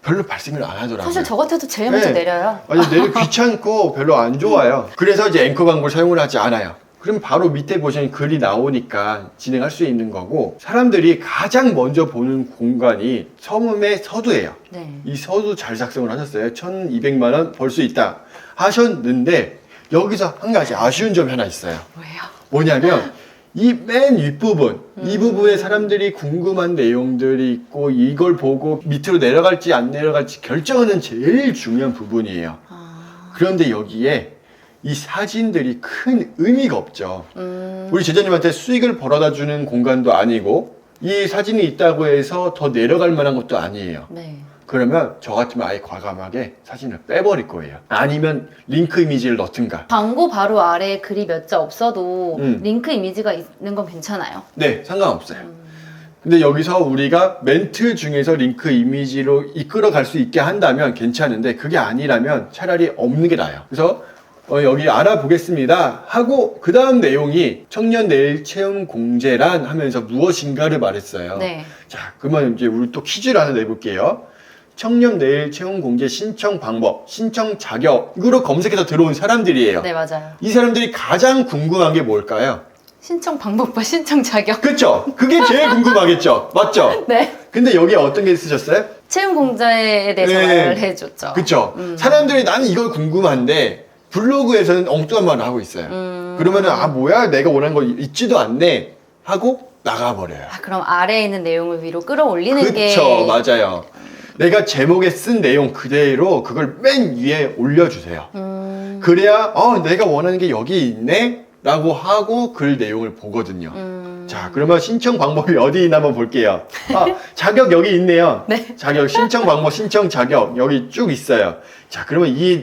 별로 발생을 안 하더라고요. 사실 저 같아도 제일 먼저 네. 내려요. 아니, 내려 귀찮고 별로 안 좋아요. 그래서 이제 앵커 광고를 사용을 하지 않아요. 그럼 바로 밑에 보시면 글이 나오니까 진행할 수 있는 거고 사람들이 가장 먼저 보는 공간이 서문의 서두예요. 네. 이 서두 잘 작성을 하셨어요. 1200만 원 벌 수 있다 하셨는데 여기서 한 가지 아쉬운 점이 하나 있어요. 뭐예요? 뭐냐면 이 맨 윗부분 이 부분에 사람들이 궁금한 내용들이 있고 이걸 보고 밑으로 내려갈지 안 내려갈지 결정하는 제일 중요한 부분이에요. 그런데 여기에 이 사진들이 큰 의미가 없죠. 우리 제자님한테 수익을 벌어다 주는 공간도 아니고 이 사진이 있다고 해서 더 내려갈 만한 것도 아니에요. 네. 그러면 저 같으면 아예 과감하게 사진을 빼버릴 거예요. 아니면 링크 이미지를 넣든가. 광고 바로 아래에 글이 몇 자 없어도 음. 링크 이미지가 있는 건 괜찮아요. 네, 상관없어요. 근데 여기서 우리가 멘트 중에서 링크 이미지로 이끌어 갈 수 있게 한다면 괜찮은데 그게 아니라면 차라리 없는 게 나아요. 그래서 여기 알아보겠습니다 하고 그 다음 내용이 청년 내일 채용 공제란 하면서 무엇인가를 말했어요. 네. 자, 그러면 이제 우리 또 퀴즈를 하나 내볼게요. 청년 내일 채용 공제 신청 방법, 신청 자격으로 검색해서 들어온 사람들이에요. 네, 맞아요. 이 사람들이 가장 궁금한 게 뭘까요? 신청 방법과 신청 자격. 그쵸? 그게 제일 궁금하겠죠? 맞죠? 네. 근데 여기에 어떤 게 쓰셨어요? 채용 공제에 대해서 네. 말해줬죠. 그쵸? 사람들이 나는 이걸 궁금한데 블로그에서는 엉뚱한 말을 하고 있어요. 그러면은 뭐야 내가 원하는 거 있지도 않네 하고 나가버려요. 그럼 아래에 있는 내용을 위로 끌어올리는 게. 그쵸, 맞아요. 내가 제목에 쓴 내용 그대로 그걸 맨 위에 올려주세요. 그래야 내가 원하는 게 여기 있네 라고 하고 글 내용을 보거든요. 자, 그러면 신청 방법이 어디 있나 한번 볼게요. 자격 여기 있네요. 네. 자격, 신청 방법, 신청 자격 여기 쭉 있어요. 자, 그러면 이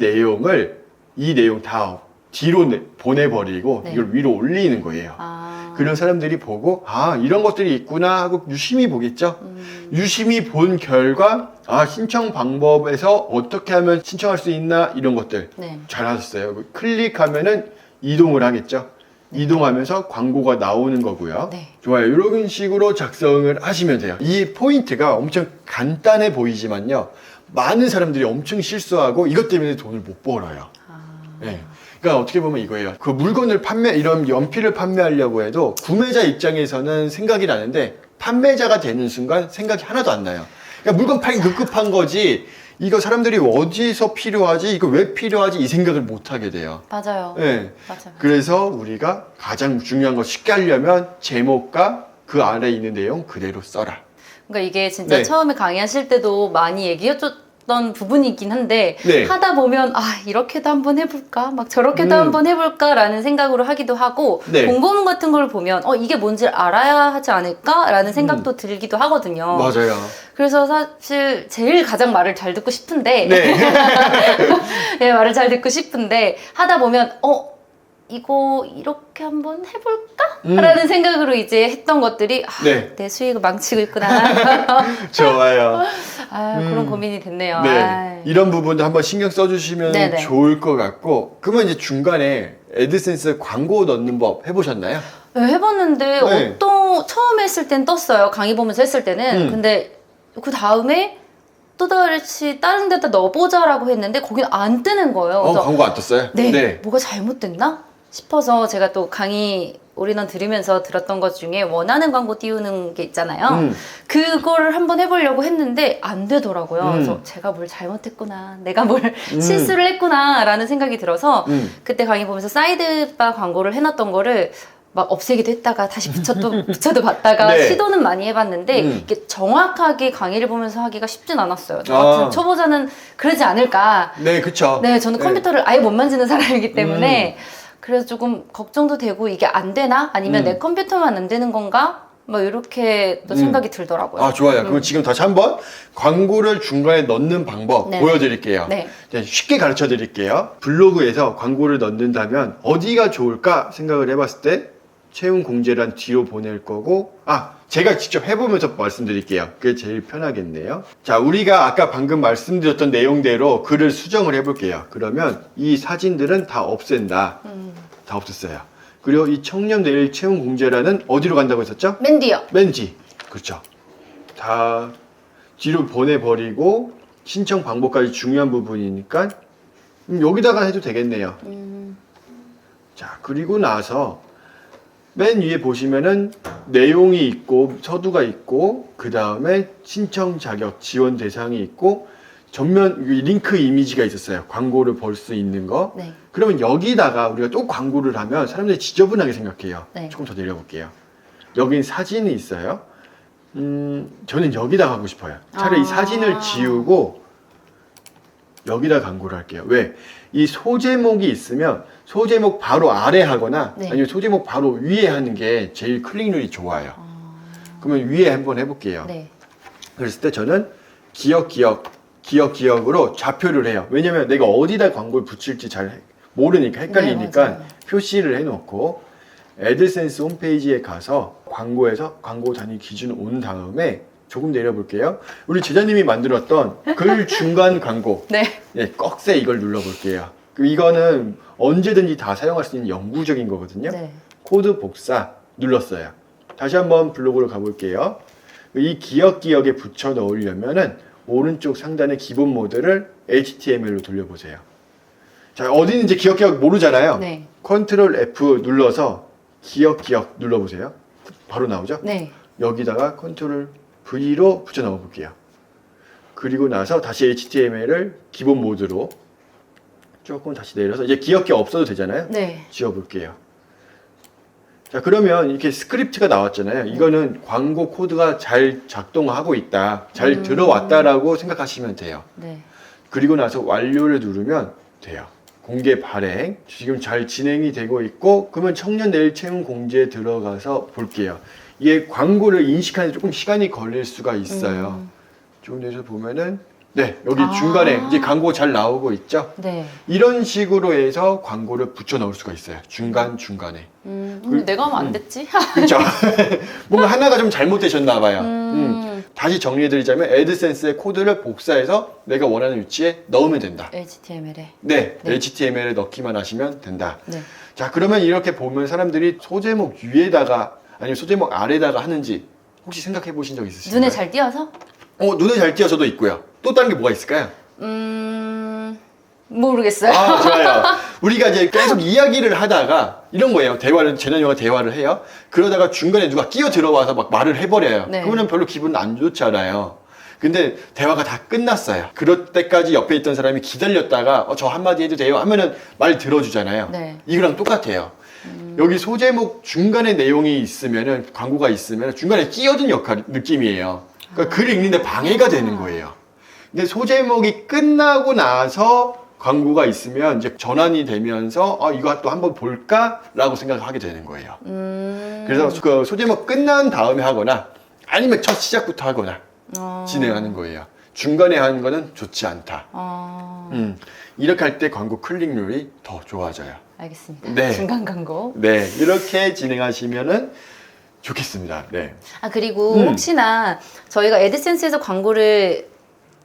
내용 다 뒤로 보내버리고 네. 이걸 위로 올리는 거예요. 그런 사람들이 보고 이런 것들이 있구나 하고 유심히 보겠죠. 유심히 본 결과 신청 방법에서 어떻게 하면 신청할 수 있나 이런 것들 네. 잘하셨어요. 클릭하면은 이동을 하겠죠. 이동하면서 광고가 나오는 거고요. 네. 좋아요. 이런 식으로 작성을 하시면 돼요. 이 포인트가 엄청 간단해 보이지만요. 많은 사람들이 엄청 실수하고 이것 때문에 돈을 못 벌어요. 네. 그러니까 어떻게 보면 이거예요. 그 물건을 이런 연필을 판매하려고 해도 구매자 입장에서는 생각이 나는데 판매자가 되는 순간 생각이 하나도 안 나요. 그러니까 물건 팔기 급급한 거지 이거 사람들이 어디서 필요하지? 이거 왜 필요하지? 이 생각을 못 하게 돼요. 맞아요. 네. 맞아요. 그래서 우리가 가장 중요한 거 쉽게 하려면 제목과 그 아래에 있는 내용 그대로 써라. 그러니까 이게 진짜 네. 처음에 강의하실 때도 많이 얘기해줬던 부분이긴 한데 네. 하다 보면 이렇게도 한번 해볼까? 막 저렇게도 한번 해볼까? 라는 생각으로 하기도 하고 네. 공고문 같은 걸 보면 이게 뭔지 알아야 하지 않을까? 라는 생각도 들기도 하거든요. 맞아요. 그래서 사실 제일 가장 말을 잘 듣고 싶은데 네. 네, 말을 잘 듣고 싶은데 하다 보면 이거 이렇게 한번 해볼까? 라는 생각으로 이제 했던 것들이 네. 내 수익을 망치고 있구나. 좋아요. 그런 고민이 됐네요. 네. 이런 부분도 한번 신경 써주시면 네네. 좋을 것 같고, 그러면 이제 중간에 애드센스 광고 넣는 법 해보셨나요? 네, 해봤는데 네. 처음에 했을 땐 떴어요. 강의 보면서 했을 때는. 근데 그 다음에 또 다른 데다 넣어보자라고 했는데 거긴 안 뜨는 거예요. 그래서 광고 안 떴어요? 네, 뭐가 잘못됐나 싶어서 제가 또 강의 올인원 들으면서 들었던 것 중에 원하는 광고 띄우는 게 있잖아요. 그거를 한번 해보려고 했는데 안 되더라고요. 그래서 제가 뭘 잘못했구나, 내가 뭘 실수를 했구나 라는 생각이 들어서 그때 강의 보면서 사이드바 광고를 해놨던 거를 막 없애기도 했다가 다시 붙여도 봤다가 네. 시도는 많이 해봤는데 이게 정확하게 강의를 보면서 하기가 쉽진 않았어요. 저 같은 초보자는 그러지 않을까. 네, 그쵸. 네, 저는 컴퓨터를 아예 못 만지는 사람이기 때문에 그래서 조금 걱정도 되고 이게 안 되나? 아니면 내 컴퓨터만 안 되는 건가? 뭐 이렇게 또 생각이 들더라고요. 좋아요. 그럼 지금 다시 한번 광고를 중간에 넣는 방법 네. 보여드릴게요. 네. 쉽게 가르쳐 드릴게요. 블로그에서 광고를 넣는다면 어디가 좋을까 생각을 해봤을 때 채용 공제란 뒤로 보낼 거고, 제가 직접 해보면서 말씀드릴게요. 그게 제일 편하겠네요. 자, 우리가 아까 방금 말씀드렸던 내용대로 글을 수정을 해볼게요. 그러면 이 사진들은 다 없앤다. 다 없앴어요. 그리고 이 청년 내일 채용 공제란은 어디로 간다고 했었죠? 맨 뒤요. 맨 뒤. 그렇죠. 다 뒤로 보내버리고 신청 방법까지 중요한 부분이니까 여기다가 해도 되겠네요. 자, 그리고 나서 맨 위에 보시면은 내용이 있고 서두가 있고 그 다음에 신청 자격 지원 대상이 있고 전면 링크 이미지가 있었어요. 광고를 볼 수 있는 거. 네. 그러면 여기다가 우리가 또 광고를 하면 사람들이 지저분하게 생각해요. 네. 조금 더 내려볼게요. 여긴 사진이 있어요. 저는 여기다 하고 싶어요. 차라리 이 사진을 지우고 여기다 광고를 할게요. 왜? 이 소제목이 있으면 소제목 바로 아래 하거나 네. 아니면 소제목 바로 위에 하는 게 제일 클릭률이 좋아요. 그러면 위에 한번 해볼게요. 네. 그랬을 때 저는 기억으로 좌표를 해요. 왜냐면 내가 어디다 광고를 붙일지 잘 모르니까 헷갈리니까 네, 표시를 해놓고 애드센스 홈페이지에 가서 광고에서 광고 단위 기준 온 다음에 조금 내려볼게요. 우리 제자님이 만들었던 글 중간 광고. 네. 네, 꺽쇠 이걸 눌러볼게요. 이거는 언제든지 다 사용할 수 있는 영구적인 거거든요. 네. 코드 복사 눌렀어요. 다시 한번 블로그로 가볼게요. 이 기억에 붙여 넣으려면은 오른쪽 상단의 기본 모드를 HTML로 돌려보세요. 자, 어디 있는지 기억 모르잖아요. 네. 컨트롤 F 눌러서 기억 눌러보세요. 바로 나오죠? 네. 여기다가 컨트롤 V로 붙여 넣어 볼게요. 그리고 나서 다시 HTML을 기본 모드로 조금 다시 내려서 이제 기억이 없어도 되잖아요. 네. 지워볼게요. 자, 그러면 이렇게 스크립트가 나왔잖아요. 이거는 광고 코드가 잘 작동하고 있다, 잘 들어왔다라고 생각하시면 돼요. 네. 그리고 나서 완료를 누르면 돼요. 공개 발행 지금 잘 진행이 되고 있고, 그러면 청년 내일 채용 공지에 들어가서 볼게요. 이게 광고를 인식하는 데 조금 시간이 걸릴 수가 있어요. 조금 내서 보면은 네, 여기 중간에 이제 광고 잘 나오고 있죠. 네. 이런 식으로 해서 광고를 붙여 넣을 수가 있어요. 중간에. 근데 내가 하면 안 됐지? 그렇죠. 뭔가 하나가 좀 잘못되셨나 봐요. 다시 정리해드리자면 애드센스의 코드를 복사해서 내가 원하는 위치에 넣으면 된다. HTML에. 네, HTML에 넣기만 하시면 된다. 네. 자, 그러면 이렇게 보면 사람들이 소제목 위에다가 아니면 소제목 아래다가 하는지 혹시 생각해 보신 적 있으신가요? 눈에 잘 띄어서? 눈에 잘 띄어서도 있고요. 또 다른 게 뭐가 있을까요? 모르겠어요. 아, 좋아요. 우리가 이제 계속 이야기를 하다가 이런 거예요. 재난형과 대화를 해요. 그러다가 중간에 누가 끼어 들어와서 막 말을 해버려요. 네. 그러면 별로 기분 안 좋잖아요. 근데 대화가 다 끝났어요. 그럴 때까지 옆에 있던 사람이 기다렸다가 저 한마디 해도 돼요? 하면은 말 들어주잖아요. 네. 이거랑 똑같아요. 여기 소제목 중간에 내용이 있으면은, 광고가 있으면 중간에 끼어든 느낌이에요. 그러니까 글을 읽는데 방해가 되는 거예요. 근데 소제목이 끝나고 나서 광고가 있으면 이제 전환이 되면서 이거 또 한번 볼까라고 생각하게 되는 거예요. 그래서 그 소제목 끝난 다음에 하거나 아니면 첫 시작부터 하거나 진행하는 거예요. 중간에 하는 거는 좋지 않다. 이렇게 할 때 광고 클릭률이 더 좋아져요. 알겠습니다. 네. 중간 광고. 네, 이렇게 진행하시면은 좋겠습니다. 네. 그리고 혹시나 저희가 애드센스에서 광고를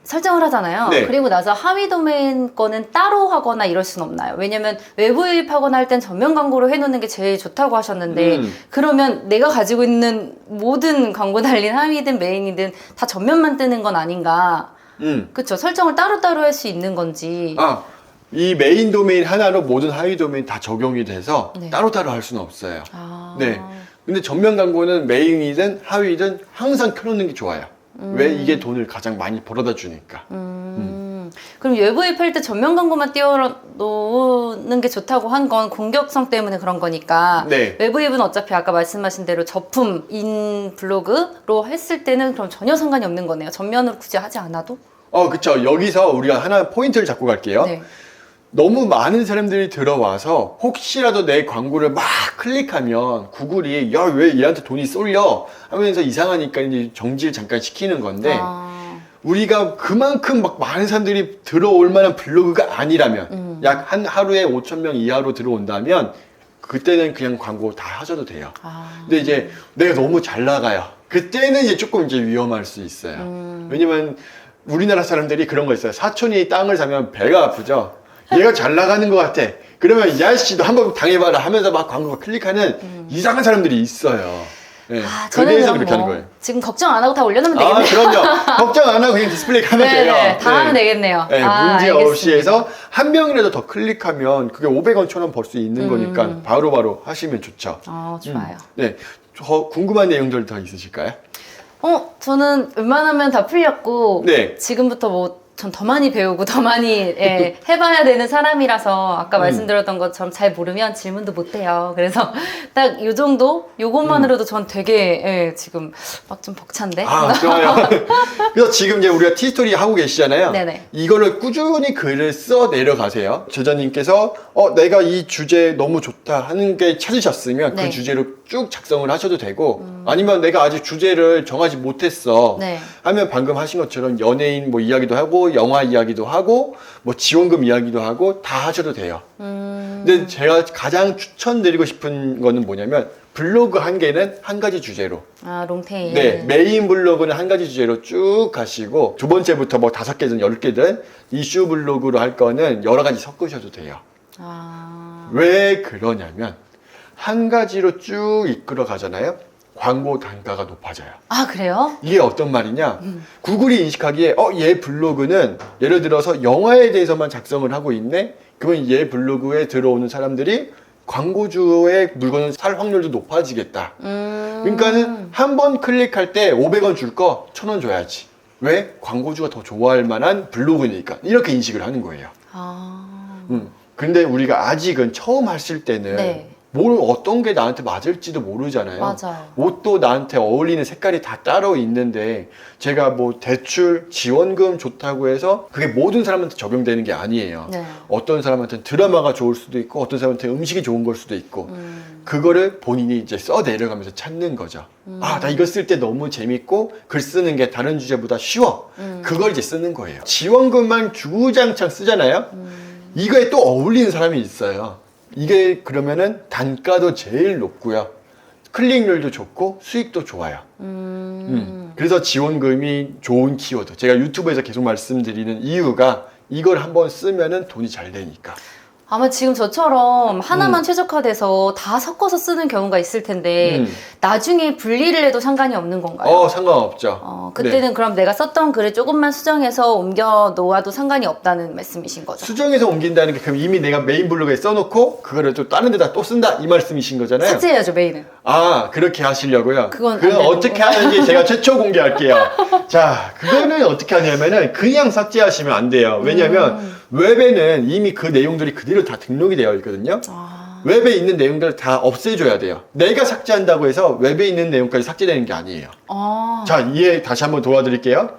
설정을 하잖아요. 네. 그리고 나서 하위 도메인 거는 따로 하거나 이럴 순 없나요? 왜냐면 외부 유입하거나 할 땐 전면 광고로 해놓는 게 제일 좋다고 하셨는데 그러면 내가 가지고 있는 모든 광고 달린 하위든 메인이든 다 전면만 뜨는 건 아닌가? 그쵸? 설정을 따로따로 할 수 있는 건지. 이 메인 도메인 하나로 모든 하위 도메인 다 적용이 돼서 네. 따로따로 할 수는 없어요. 네. 근데 전면 광고는 메인이든 하위든 항상 켜놓는 게 좋아요. 왜? 이게 돈을 가장 많이 벌어다 주니까. 그럼 외부 유입할 때 전면 광고만 띄워놓는 게 좋다고 한 건 공격성 때문에 그런 거니까. 네. 외부 유입은 어차피 아까 말씀하신 대로 저품인 블로그로 했을 때는 그럼 전혀 상관이 없는 거네요. 전면으로 굳이 하지 않아도? 그쵸. 여기서 우리가 하나 포인트를 잡고 갈게요. 네. 너무 많은 사람들이 들어와서 혹시라도 내 광고를 막 클릭하면 구글이 야, 왜 얘한테 돈이 쏠려? 하면서 이상하니까 이제 정지를 잠깐 시키는 건데 우리가 그만큼 막 많은 사람들이 들어올 만한 블로그가 아니라면 약 한 하루에 5,000명 이하로 들어온다면 그때는 그냥 광고 다 하셔도 돼요. 근데 이제 내가 너무 잘 나가요. 그때는 이제 조금 이제 위험할 수 있어요. 왜냐면 우리나라 사람들이 그런 거 있어요. 사촌이 땅을 사면 배가 아프죠. 얘가 잘 나가는 것 같아. 그러면 야씨도 한번 당해봐라 하면서 막 광고가 클릭하는 이상한 사람들이 있어요. 네. 그래서 그렇게 하는 거예요. 지금 걱정 안 하고 다 올려놓으면 되겠네요. 그럼요. 걱정 안 하고 그냥 디스플레이 하면 돼요. 다 하면 되겠네요. 네, 문제 없이 알겠습니다. 해서 한 명이라도 더 클릭하면 그게 500원, 1,000원 벌 수 있는 거니까 바로바로 하시면 좋죠. 좋아요. 네. 궁금한 내용들 더 있으실까요? 저는 웬만하면 다 풀렸고 네. 지금부터 전 더 많이 배우고 더 많이 해봐야 되는 사람이라서 아까 말씀드렸던 것처럼 잘 모르면 질문도 못해요. 그래서 딱 요 정도? 요것만으로도 전 되게 지금 막 좀 벅찬데? 좋아요. 그래서 지금 이제 우리가 티스토리 하고 계시잖아요. 네네. 이거를 꾸준히 글을 써 내려가세요. 저자님께서 내가 이 주제 너무 좋다 하는 게 찾으셨으면 네. 그 주제로 쭉 작성을 하셔도 되고 아니면 내가 아직 주제를 정하지 못했어 네. 하면 방금 하신 것처럼 연예인 뭐 이야기도 하고 영화 이야기도 하고 뭐 지원금 이야기도 하고 다 하셔도 돼요. 근데 제가 가장 추천드리고 싶은 거는 뭐냐면 블로그 한 개는 한 가지 주제로. 롱테일. 네, 메인 블로그는 한 가지 주제로 쭉 가시고 두 번째부터 뭐 5개든 10개든 이슈 블로그로 할 거는 여러 가지 섞으셔도 돼요. 왜 그러냐면 한 가지로 쭉 이끌어 가잖아요. 광고 단가가 높아져요. 그래요? 이게 어떤 말이냐? 구글이 인식하기에 얘 블로그는 예를 들어서 영화에 대해서만 작성을 하고 있네? 그러면 얘 블로그에 들어오는 사람들이 광고주의 물건을 살 확률도 높아지겠다. 그러니까는 한 번 클릭할 때 500원 줄 거 1,000원 줘야지. 왜? 광고주가 더 좋아할 만한 블로그니까. 이렇게 인식을 하는 거예요. 근데 우리가 아직은 처음 하실 때는 네. 뭘 어떤 게 나한테 맞을지도 모르잖아요. 맞아요. 옷도 나한테 어울리는 색깔이 다 따로 있는데 제가 뭐 대출 지원금 좋다고 해서 그게 모든 사람한테 적용되는 게 아니에요. 네. 어떤 사람한테는 드라마가 좋을 수도 있고 어떤 사람한테 음식이 좋은 걸 수도 있고 그거를 본인이 이제 써 내려가면서 찾는 거죠. 아, 나 이거 쓸 때 너무 재밌고 글 쓰는 게 다른 주제보다 쉬워. 그걸 이제 쓰는 거예요. 지원금만 주구장창 쓰잖아요. 이거에 또 어울리는 사람이 있어요. 이게 그러면은 단가도 제일 높고요. 클릭률도 좋고 수익도 좋아요. 그래서 지원금이 좋은 키워드. 제가 유튜브에서 계속 말씀드리는 이유가 이걸 한번 쓰면은 돈이 잘 되니까. 아마 지금 저처럼 하나만 최적화돼서 다 섞어서 쓰는 경우가 있을 텐데 나중에 분리를 해도 상관이 없는 건가요? 상관없죠. 그때는 네. 그럼 내가 썼던 글을 조금만 수정해서 옮겨 놓아도 상관이 없다는 말씀이신 거죠? 수정해서 옮긴다는 게 그럼 이미 내가 메인 블로그에 써놓고 그거를 또 다른 데다 또 쓴다 이 말씀이신 거잖아요. 삭제해야죠, 메일은. 아, 그렇게 하시려고요? 그건 안 그건 되는 어떻게 거고. 하는지 제가 최초 공개할게요. 자, 그거는 어떻게 하냐면은 그냥 삭제하시면 안 돼요. 왜냐면 웹에는 이미 그 내용들이 그대로 다 등록이 되어 있거든요. 웹에 있는 내용들을 다 없애줘야 돼요. 내가 삭제한다고 해서 웹에 있는 내용까지 삭제되는 게 아니에요. 자, 이해 다시 한번 도와드릴게요.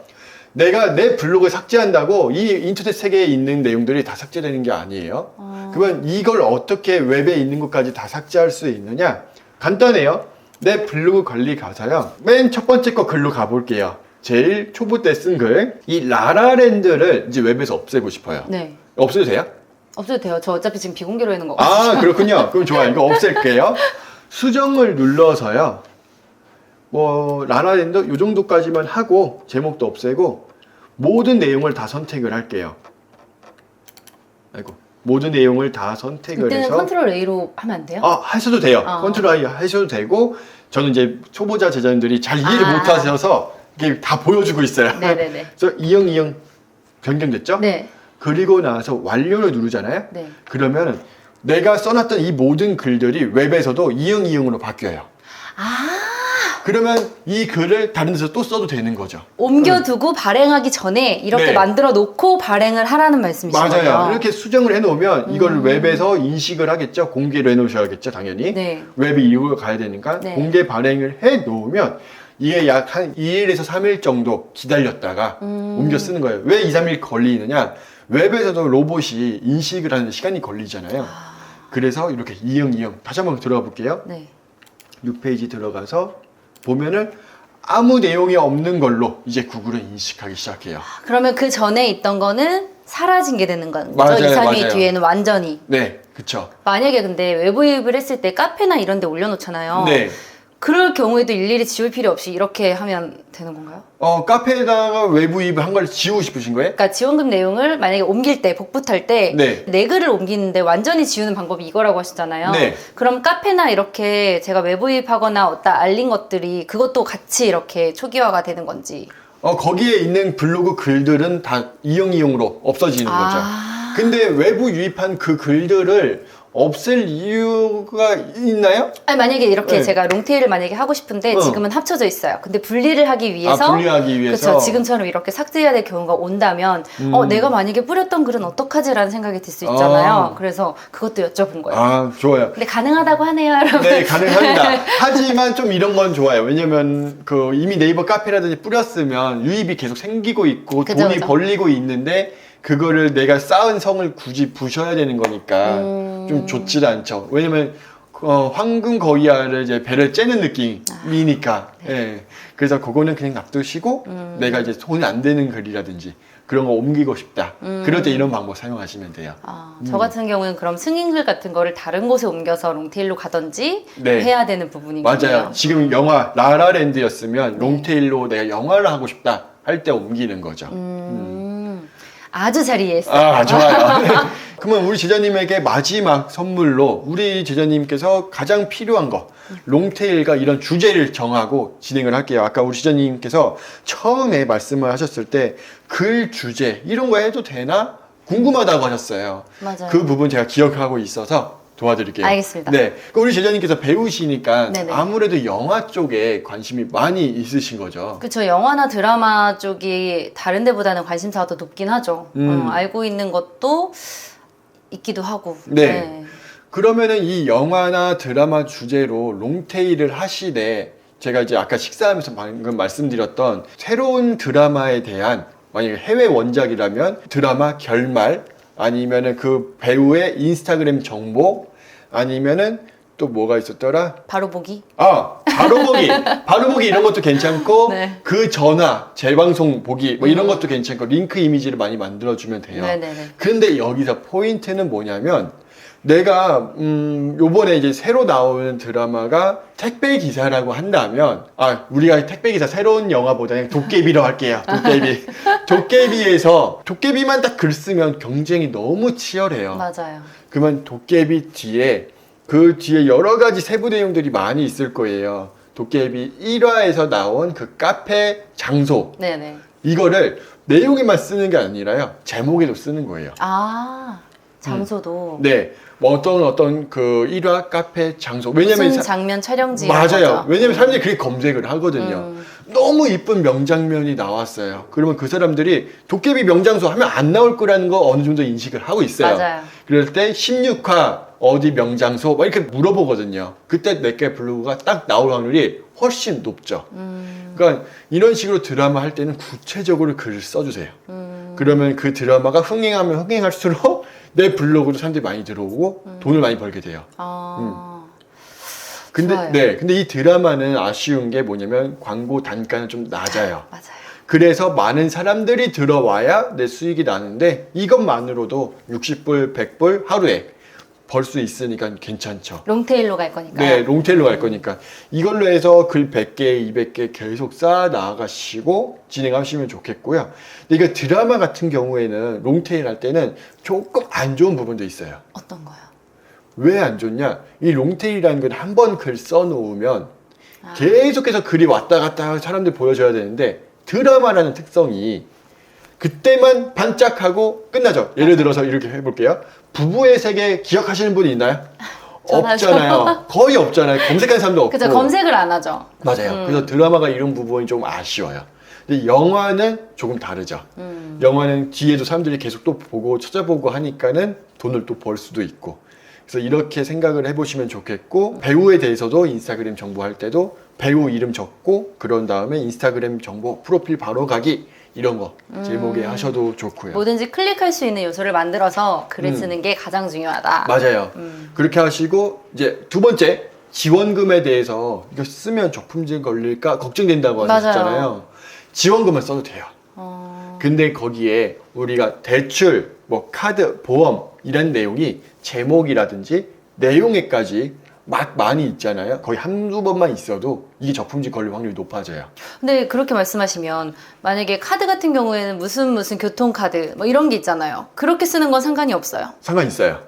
내가 내 블로그에 삭제한다고 이 인터넷 세계에 있는 내용들이 다 삭제되는 게 아니에요. 그러면 이걸 어떻게 웹에 있는 것까지 다 삭제할 수 있느냐? 간단해요. 내 블로그 관리 가서요. 맨 첫 번째 거 글로 가볼게요. 제일 초보 때 쓴 글. 이 라라랜드를 이제 웹에서 없애고 싶어요. 네. 없애도 돼요? 없어도 돼요. 저 어차피 지금 비공개로 해놓은 거거든요. 아, 그렇군요. 그럼 좋아요. 이거 없앨게요. 수정을 눌러서요. 뭐 라라랜드 요 정도까지만 하고 제목도 없애고 모든 내용을 다 선택을 할게요. 아이고. 모든 내용을 다 선택을 그때는 해서 컨트롤 A로 하면 안 돼요? 하셔도 돼요. 컨트롤 I 하셔도 되고 저는 이제 초보자 제자님들이 잘 이해를 못 하셔서 이게 다 보여주고 있어요. 네네네. 그래서 이형 변경됐죠? 네. 그리고 나서 완료를 누르잖아요. 네. 그러면 내가 써놨던 이 모든 글들이 웹에서도 이응으로 바뀌어요. 그러면 이 글을 다른 데서 또 써도 되는 거죠. 옮겨두고 발행하기 전에 이렇게 네. 만들어 놓고 발행을 하라는 말씀이신 거예요? 맞아요. 이렇게 수정을 해놓으면 이걸 웹에서 인식을 하겠죠. 공개로 해놓으셔야겠죠, 당연히. 네. 웹에 이걸 가야 되니까 네. 공개 발행을 해놓으면 이게 약 한 2일에서 3일 정도 기다렸다가 옮겨 쓰는 거예요. 왜 2, 3일 걸리느냐? 웹에서도 로봇이 인식을 하는 시간이 걸리잖아요. 그래서 이렇게 이응 다시 한번 들어가 볼게요. 네. 6페이지 들어가서 보면은 아무 내용이 없는 걸로 이제 구글은 인식하기 시작해요. 그러면 그 전에 있던 거는 사라진 게 되는 거죠? 맞아요, 2, 3일 맞아요. 뒤에는 완전히. 네, 그쵸. 만약에 근데 외부입을 했을 때 카페나 이런 데 올려놓잖아요. 네. 그럴 경우에도 일일이 지울 필요 없이 이렇게 하면 되는 건가요? 카페에다가 외부입을 한 걸 지우고 싶으신 거예요? 그러니까 지원금 내용을 만약에 옮길 때, 복붙할 때, 네. 내 글을 옮기는데 완전히 지우는 방법이 이거라고 하시잖아요. 네. 그럼 카페나 이렇게 제가 외부입하거나 어디다 알린 것들이 그것도 같이 이렇게 초기화가 되는 건지. 거기에 있는 블로그 글들은 다 이용으로 없어지는 거죠. 근데 외부 유입한 그 글들을 없앨 이유가 있나요? 아니 만약에 이렇게 네. 제가 롱테일을 만약에 하고 싶은데 지금은 합쳐져 있어요. 근데 분리를 하기 위해서 분리하기 위해서? 그렇죠. 지금처럼 이렇게 삭제해야 될 경우가 온다면 내가 만약에 뿌렸던 글은 어떡하지라는 생각이 들 수 있잖아요. 그래서 그것도 여쭤본 거예요. 좋아요. 근데 가능하다고 하네요, 여러분. 네, 가능합니다. 하지만 좀 이런 건 좋아요. 왜냐면 그 이미 네이버 카페라든지 뿌렸으면 유입이 계속 생기고 있고 그죠, 돈이 그죠. 벌리고 있는데 그거를 내가 쌓은 성을 굳이 부셔야 되는 거니까 좀 좋지도 않죠. 왜냐면 황금 거위알을 이제 배를 째는 느낌이니까. 예. 그래서 그거는 그냥 놔두시고 내가 이제 손이 안 되는 글이라든지 그런 거 옮기고 싶다. 그럴 때 이런 방법 사용하시면 돼요. 저 같은 경우는 그럼 승인글 같은 거를 다른 곳에 옮겨서 롱테일로 가든지 네. 해야 되는 부분이군요. 맞아요. 지금 영화 라라랜드였으면 롱테일로 내가 영화를 하고 싶다 할 때 옮기는 거죠. 아주 잘 이해했어요. 좋아요. 네. 그러면 우리 제자님에게 마지막 선물로 우리 제자님께서 가장 필요한 거 롱테일과 이런 주제를 정하고 진행을 할게요. 아까 우리 제자님께서 처음에 말씀을 하셨을 때 글 주제 이런 거 해도 되나 궁금하다고 하셨어요. 맞아요. 그 부분 제가 기억하고 있어서 도와드릴게요. 알겠습니다. 네, 우리 제자님께서 배우시니까 네네. 아무래도 영화 쪽에 관심이 많이 있으신 거죠. 그쵸. 영화나 드라마 쪽이 다른 데보다는 관심사가 더 높긴 하죠. 알고 있는 것도 있기도 하고. 네. 그러면은 이 영화나 드라마 주제로 롱테일을 하시되 제가 이제 아까 식사하면서 방금 말씀드렸던 새로운 드라마에 대한 만약에 해외 원작이라면 드라마 결말 아니면은 그 배우의 인스타그램 정보 아니면은 또 뭐가 있었더라? 바로 보기. 바로 보기 이런 것도 괜찮고 네. 그 전화 재방송 보기 뭐 이런 것도 괜찮고 링크 이미지를 많이 만들어주면 돼요. 네네네. 근데 여기서 포인트는 뭐냐면 내가 요번에 이제 새로 나오는 드라마가 택배 기사라고 한다면 우리가 택배 기사 새로운 영화보다는 도깨비로 할게요. 도깨비에서 도깨비만 딱 글 쓰면 경쟁이 너무 치열해요. 맞아요. 그러면 도깨비 뒤에 그 뒤에 여러 가지 세부 내용들이 많이 있을 거예요. 도깨비 1화에서 나온 그 카페 장소 네네. 이거를 내용에만 쓰는 게 아니라요. 제목에도 쓰는 거예요. 장소도. 네. 뭐 어떤 그 1화 카페 장소. 왜냐면 무슨 장면 촬영지. 맞아요. 왜냐면 사람들이 그렇게 검색을 하거든요. 너무 이쁜 명장면이 나왔어요. 그러면 그 사람들이 도깨비 명장소 하면 안 나올 거라는 거 어느 정도 인식을 하고 있어요. 맞아요. 그럴 때 16화 어디 명장소 막 이렇게 물어보거든요. 그때 내게 블로그가 딱 나올 확률이 훨씬 높죠. 그러니까 이런 식으로 드라마 할 때는 구체적으로 글을 써주세요. 그러면 그 드라마가 흥행하면 흥행할수록 내 블로그도 사람들이 많이 들어오고 돈을 많이 벌게 돼요. 좋아요. 근데 이 드라마는 아쉬운 게 뭐냐면 광고 단가는 좀 낮아요. 맞아요. 그래서 많은 사람들이 들어와야 내 수익이 나는데 이것만으로도 60불, 100불 하루에 벌 수 있으니까 괜찮죠. 롱테일로 갈 거니까. 네, 롱테일로 갈 거니까. 이걸로 해서 글 100개, 200개 계속 쌓아 나가시고 진행하시면 좋겠고요. 근데 이거 드라마 같은 경우에는 롱테일 할 때는 조금 안 좋은 부분도 있어요. 어떤 거요? 왜 안 좋냐? 이 롱테일이라는 건 한 번 글 써놓으면 계속해서 글이 왔다 갔다 사람들 보여줘야 되는데 드라마라는 특성이 그때만 반짝하고 끝나죠. 예를 들어서 이렇게 해볼게요. 부부의 세계 기억하시는 분이 있나요? 없잖아요. 거의 없잖아요. 검색하는 사람도 없고. 그죠, 검색을 안 하죠. 맞아요. 그래서 드라마가 이런 부분이 좀 아쉬워요. 근데 영화는 조금 다르죠. 영화는 뒤에도 사람들이 계속 또 보고 찾아보고 하니까는 돈을 또 벌 수도 있고. 그래서 이렇게 생각을 해보시면 좋겠고, 배우에 대해서도 인스타그램 정보할 때도 배우 이름 적고 그런 다음에 인스타그램 정보 프로필 바로 가기 이런 거 제목에 하셔도 좋고요. 뭐든지 클릭할 수 있는 요소를 만들어서 글을 쓰는 게 가장 중요하다. 맞아요. 그렇게 하시고 이제 두 번째 지원금에 대해서 이거 쓰면 적품질 걸릴까 걱정된다고 하셨잖아요. 지원금은 써도 돼요. 근데 거기에 우리가 대출, 뭐 카드, 보험 이런 내용이 제목이라든지 내용에까지 막 많이 있잖아요. 거의 한두 번만 있어도 이게 적품질 걸릴 확률이 높아져요. 근데 그렇게 말씀하시면 만약에 카드 같은 경우에는 무슨 교통카드 뭐 이런 게 있잖아요. 그렇게 쓰는 건 상관이 없어요. 상관 있어요.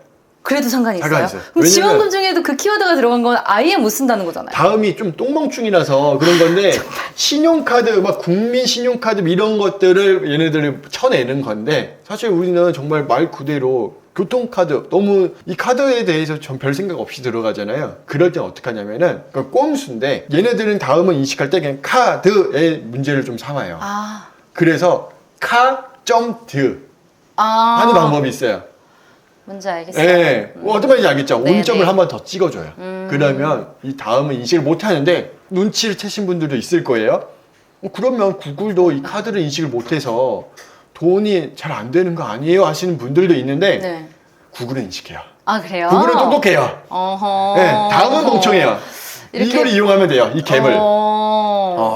그래도 상관이 있어요? 상관이 있어요. 그럼 왜냐면 지원금 중에도 그 키워드가 들어간 건 아예 못 쓴다는 거잖아요. 다음이 좀 똥멍충이라서 그런 건데 신용카드, 막 국민 신용카드 이런 것들을 얘네들을 쳐내는 건데 사실 우리는 정말 말 그대로 교통카드 너무 이 카드에 대해서 전 별 생각 없이 들어가잖아요. 그럴 땐 어떻게 하냐면은 그 꼼수인데 얘네들은 다음은 인식할 때 그냥 카드의 문제를 좀 삼아요. 그래서 카.드 하는 방법이 있어요. 뭔지 알겠어요. 네. 어떤 말인지 알겠죠? 네, 온점을 네. 한 번 더 찍어줘요. 그러면 이 다음은 인식을 못 하는데 눈치를 채신 분들도 있을 거예요. 그러면 구글도 이 카드를 인식을 못해서 돈이 잘 안 되는 거 아니에요? 하시는 분들도 있는데 네. 구글은 인식해요. 아, 그래요? 구글은 똑똑해요. 어허. 네, 다음은 멍청해요. 이걸 이용하면 돼요. 이 갭을.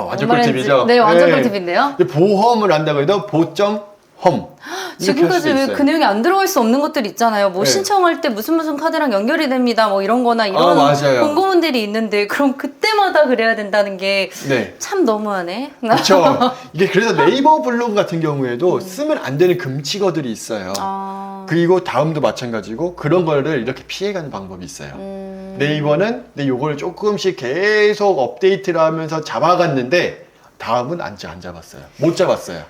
완전 뭔 말인지- 꿀팁이죠? 네, 완전 네. 꿀팁인데요. 근데 보험을 한다고 해도 보점.험 지금까지 왜 그 내용이 안 들어갈 수 없는 것들 있잖아요. 뭐 네. 신청할 때 무슨 카드랑 연결이 됩니다. 뭐 이런 거나 이런 맞아요. 공고문들이 있는데 그럼 그때마다 그래야 된다는 게 참 네. 너무하네. 그렇죠. 이게 그래서 네이버 블로그 같은 경우에도 쓰면 안 되는 금치어들이 있어요. 그리고 다음도 마찬가지고 그런 거를 이렇게 피해가는 방법이 있어요. 네이버는 근데 요걸 조금씩 계속 업데이트를 하면서 잡아갔는데 다음은 안 잡았어요. 못 잡았어요.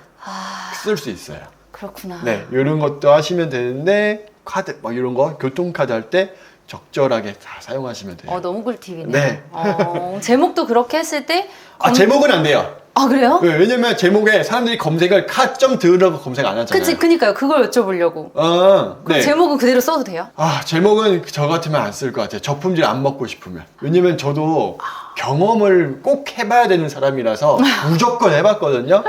쓸 수 있어요. 그렇구나. 네, 이런 것도 하시면 되는데 카드 막 이런 거 교통카드 할 때 적절하게 다 사용하시면 돼요. 너무 꿀팁이네요. 네. 제목도 그렇게 했을 때 제목은 안 돼요. 아, 그래요? 네, 왜냐면 제목에 사람들이 검색을 카.드라고 검색 안 하잖아요. 그치, 그니까요. 그걸 여쭤보려고. 그 그럼 제목은 그대로 써도 돼요? 제목은 저 같으면 안 쓸 것 같아요. 저품질 안 먹고 싶으면. 왜냐면 저도 경험을 꼭 해봐야 되는 사람이라서 무조건 해봤거든요.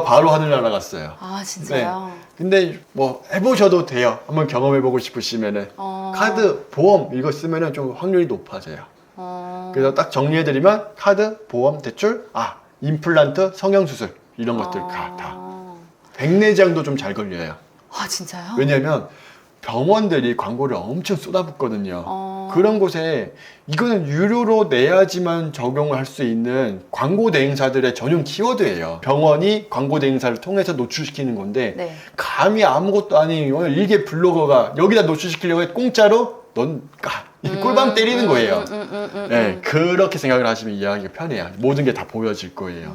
바로 하늘 날아갔어요. 아, 진짜요? 근데 뭐 해보셔도 돼요. 한번 경험해보고 싶으시면은. 카드, 보험 이거 쓰면은 좀 확률이 높아져요. 그래서 딱 정리해드리면 카드, 보험, 대출, 임플란트, 성형수술 이런 것들 다. 백내장도 좀 잘 걸려요. 아, 진짜요? 왜냐면 병원들이 광고를 엄청 쏟아붓거든요. 그런 곳에 이거는 유료로 내야지만 적용을 할 수 있는 광고 대행사들의 전용 키워드예요. 병원이 광고 대행사를 통해서 노출시키는 건데 네. 감히 아무것도 아닌 일개 블로거가 여기다 노출시키려고 해 공짜로 넌 꼴방 때리는 거예요. 네, 그렇게 생각을 하시면 이해하기가 편해요. 모든 게 다 보여질 거예요.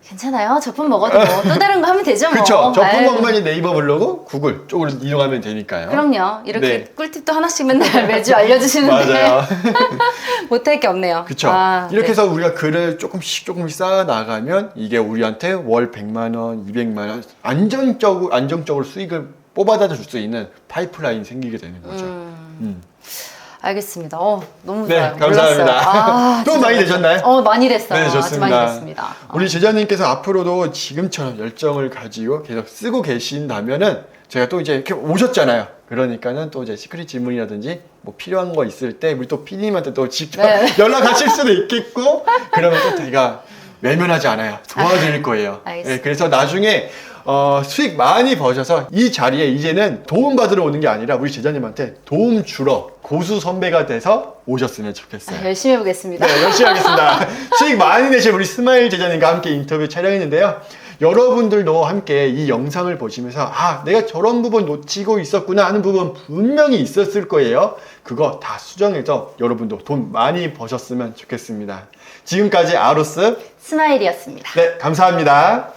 괜찮아요. 저품 먹어도 뭐 또 다른 거 하면 되죠, 뭐. 그렇죠. 저품 아유. 먹으면 이제 네이버 블로그, 구글 쪽으로 이용하면 되니까요. 그럼요. 이렇게 네. 꿀팁도 하나씩 맨날 매주 알려주시는데 맞아요. 못할 게 없네요. 그렇죠. 네. 이렇게 해서 우리가 글을 조금씩 쌓아 나가면 이게 우리한테 월 100만 원, 200만 원 안정적으로 수익을 뽑아다 줄 수 있는 파이프라인이 생기게 되는 거죠. 알겠습니다. 너무 네, 좋아요. 감사합니다. 또 진짜 많이 되셨나요? 많이 됐어요. 네, 아주 좋습니다. 많이 됐습니다. 우리 제자님께서 앞으로도 지금처럼 열정을 가지고 계속 쓰고 계신다면은 제가 또 이제 이렇게 오셨잖아요. 그러니까는 또 이제 시크릿 질문이라든지 뭐 필요한 거 있을 때 우리 또 PD님한테 또 직접 네. 연락하실 수도 있겠고 그러면 또 제가 외면하지 않아요. 도와드릴 거예요. 알겠습니다. 네, 그래서 나중에 수익 많이 버셔서 이 자리에 이제는 도움 받으러 오는 게 아니라 우리 제자님한테 도움 주러 고수 선배가 돼서 오셨으면 좋겠어요. 열심히 해보겠습니다. 네, 열심히 하겠습니다. 수익 많이 내실 우리 스마일 제자님과 함께 인터뷰 촬영했는데요. 여러분들도 함께 이 영상을 보시면서 내가 저런 부분 놓치고 있었구나 하는 부분 분명히 있었을 거예요. 그거 다 수정해서 여러분도 돈 많이 버셨으면 좋겠습니다. 지금까지 아로스 스마일이었습니다. 네, 감사합니다.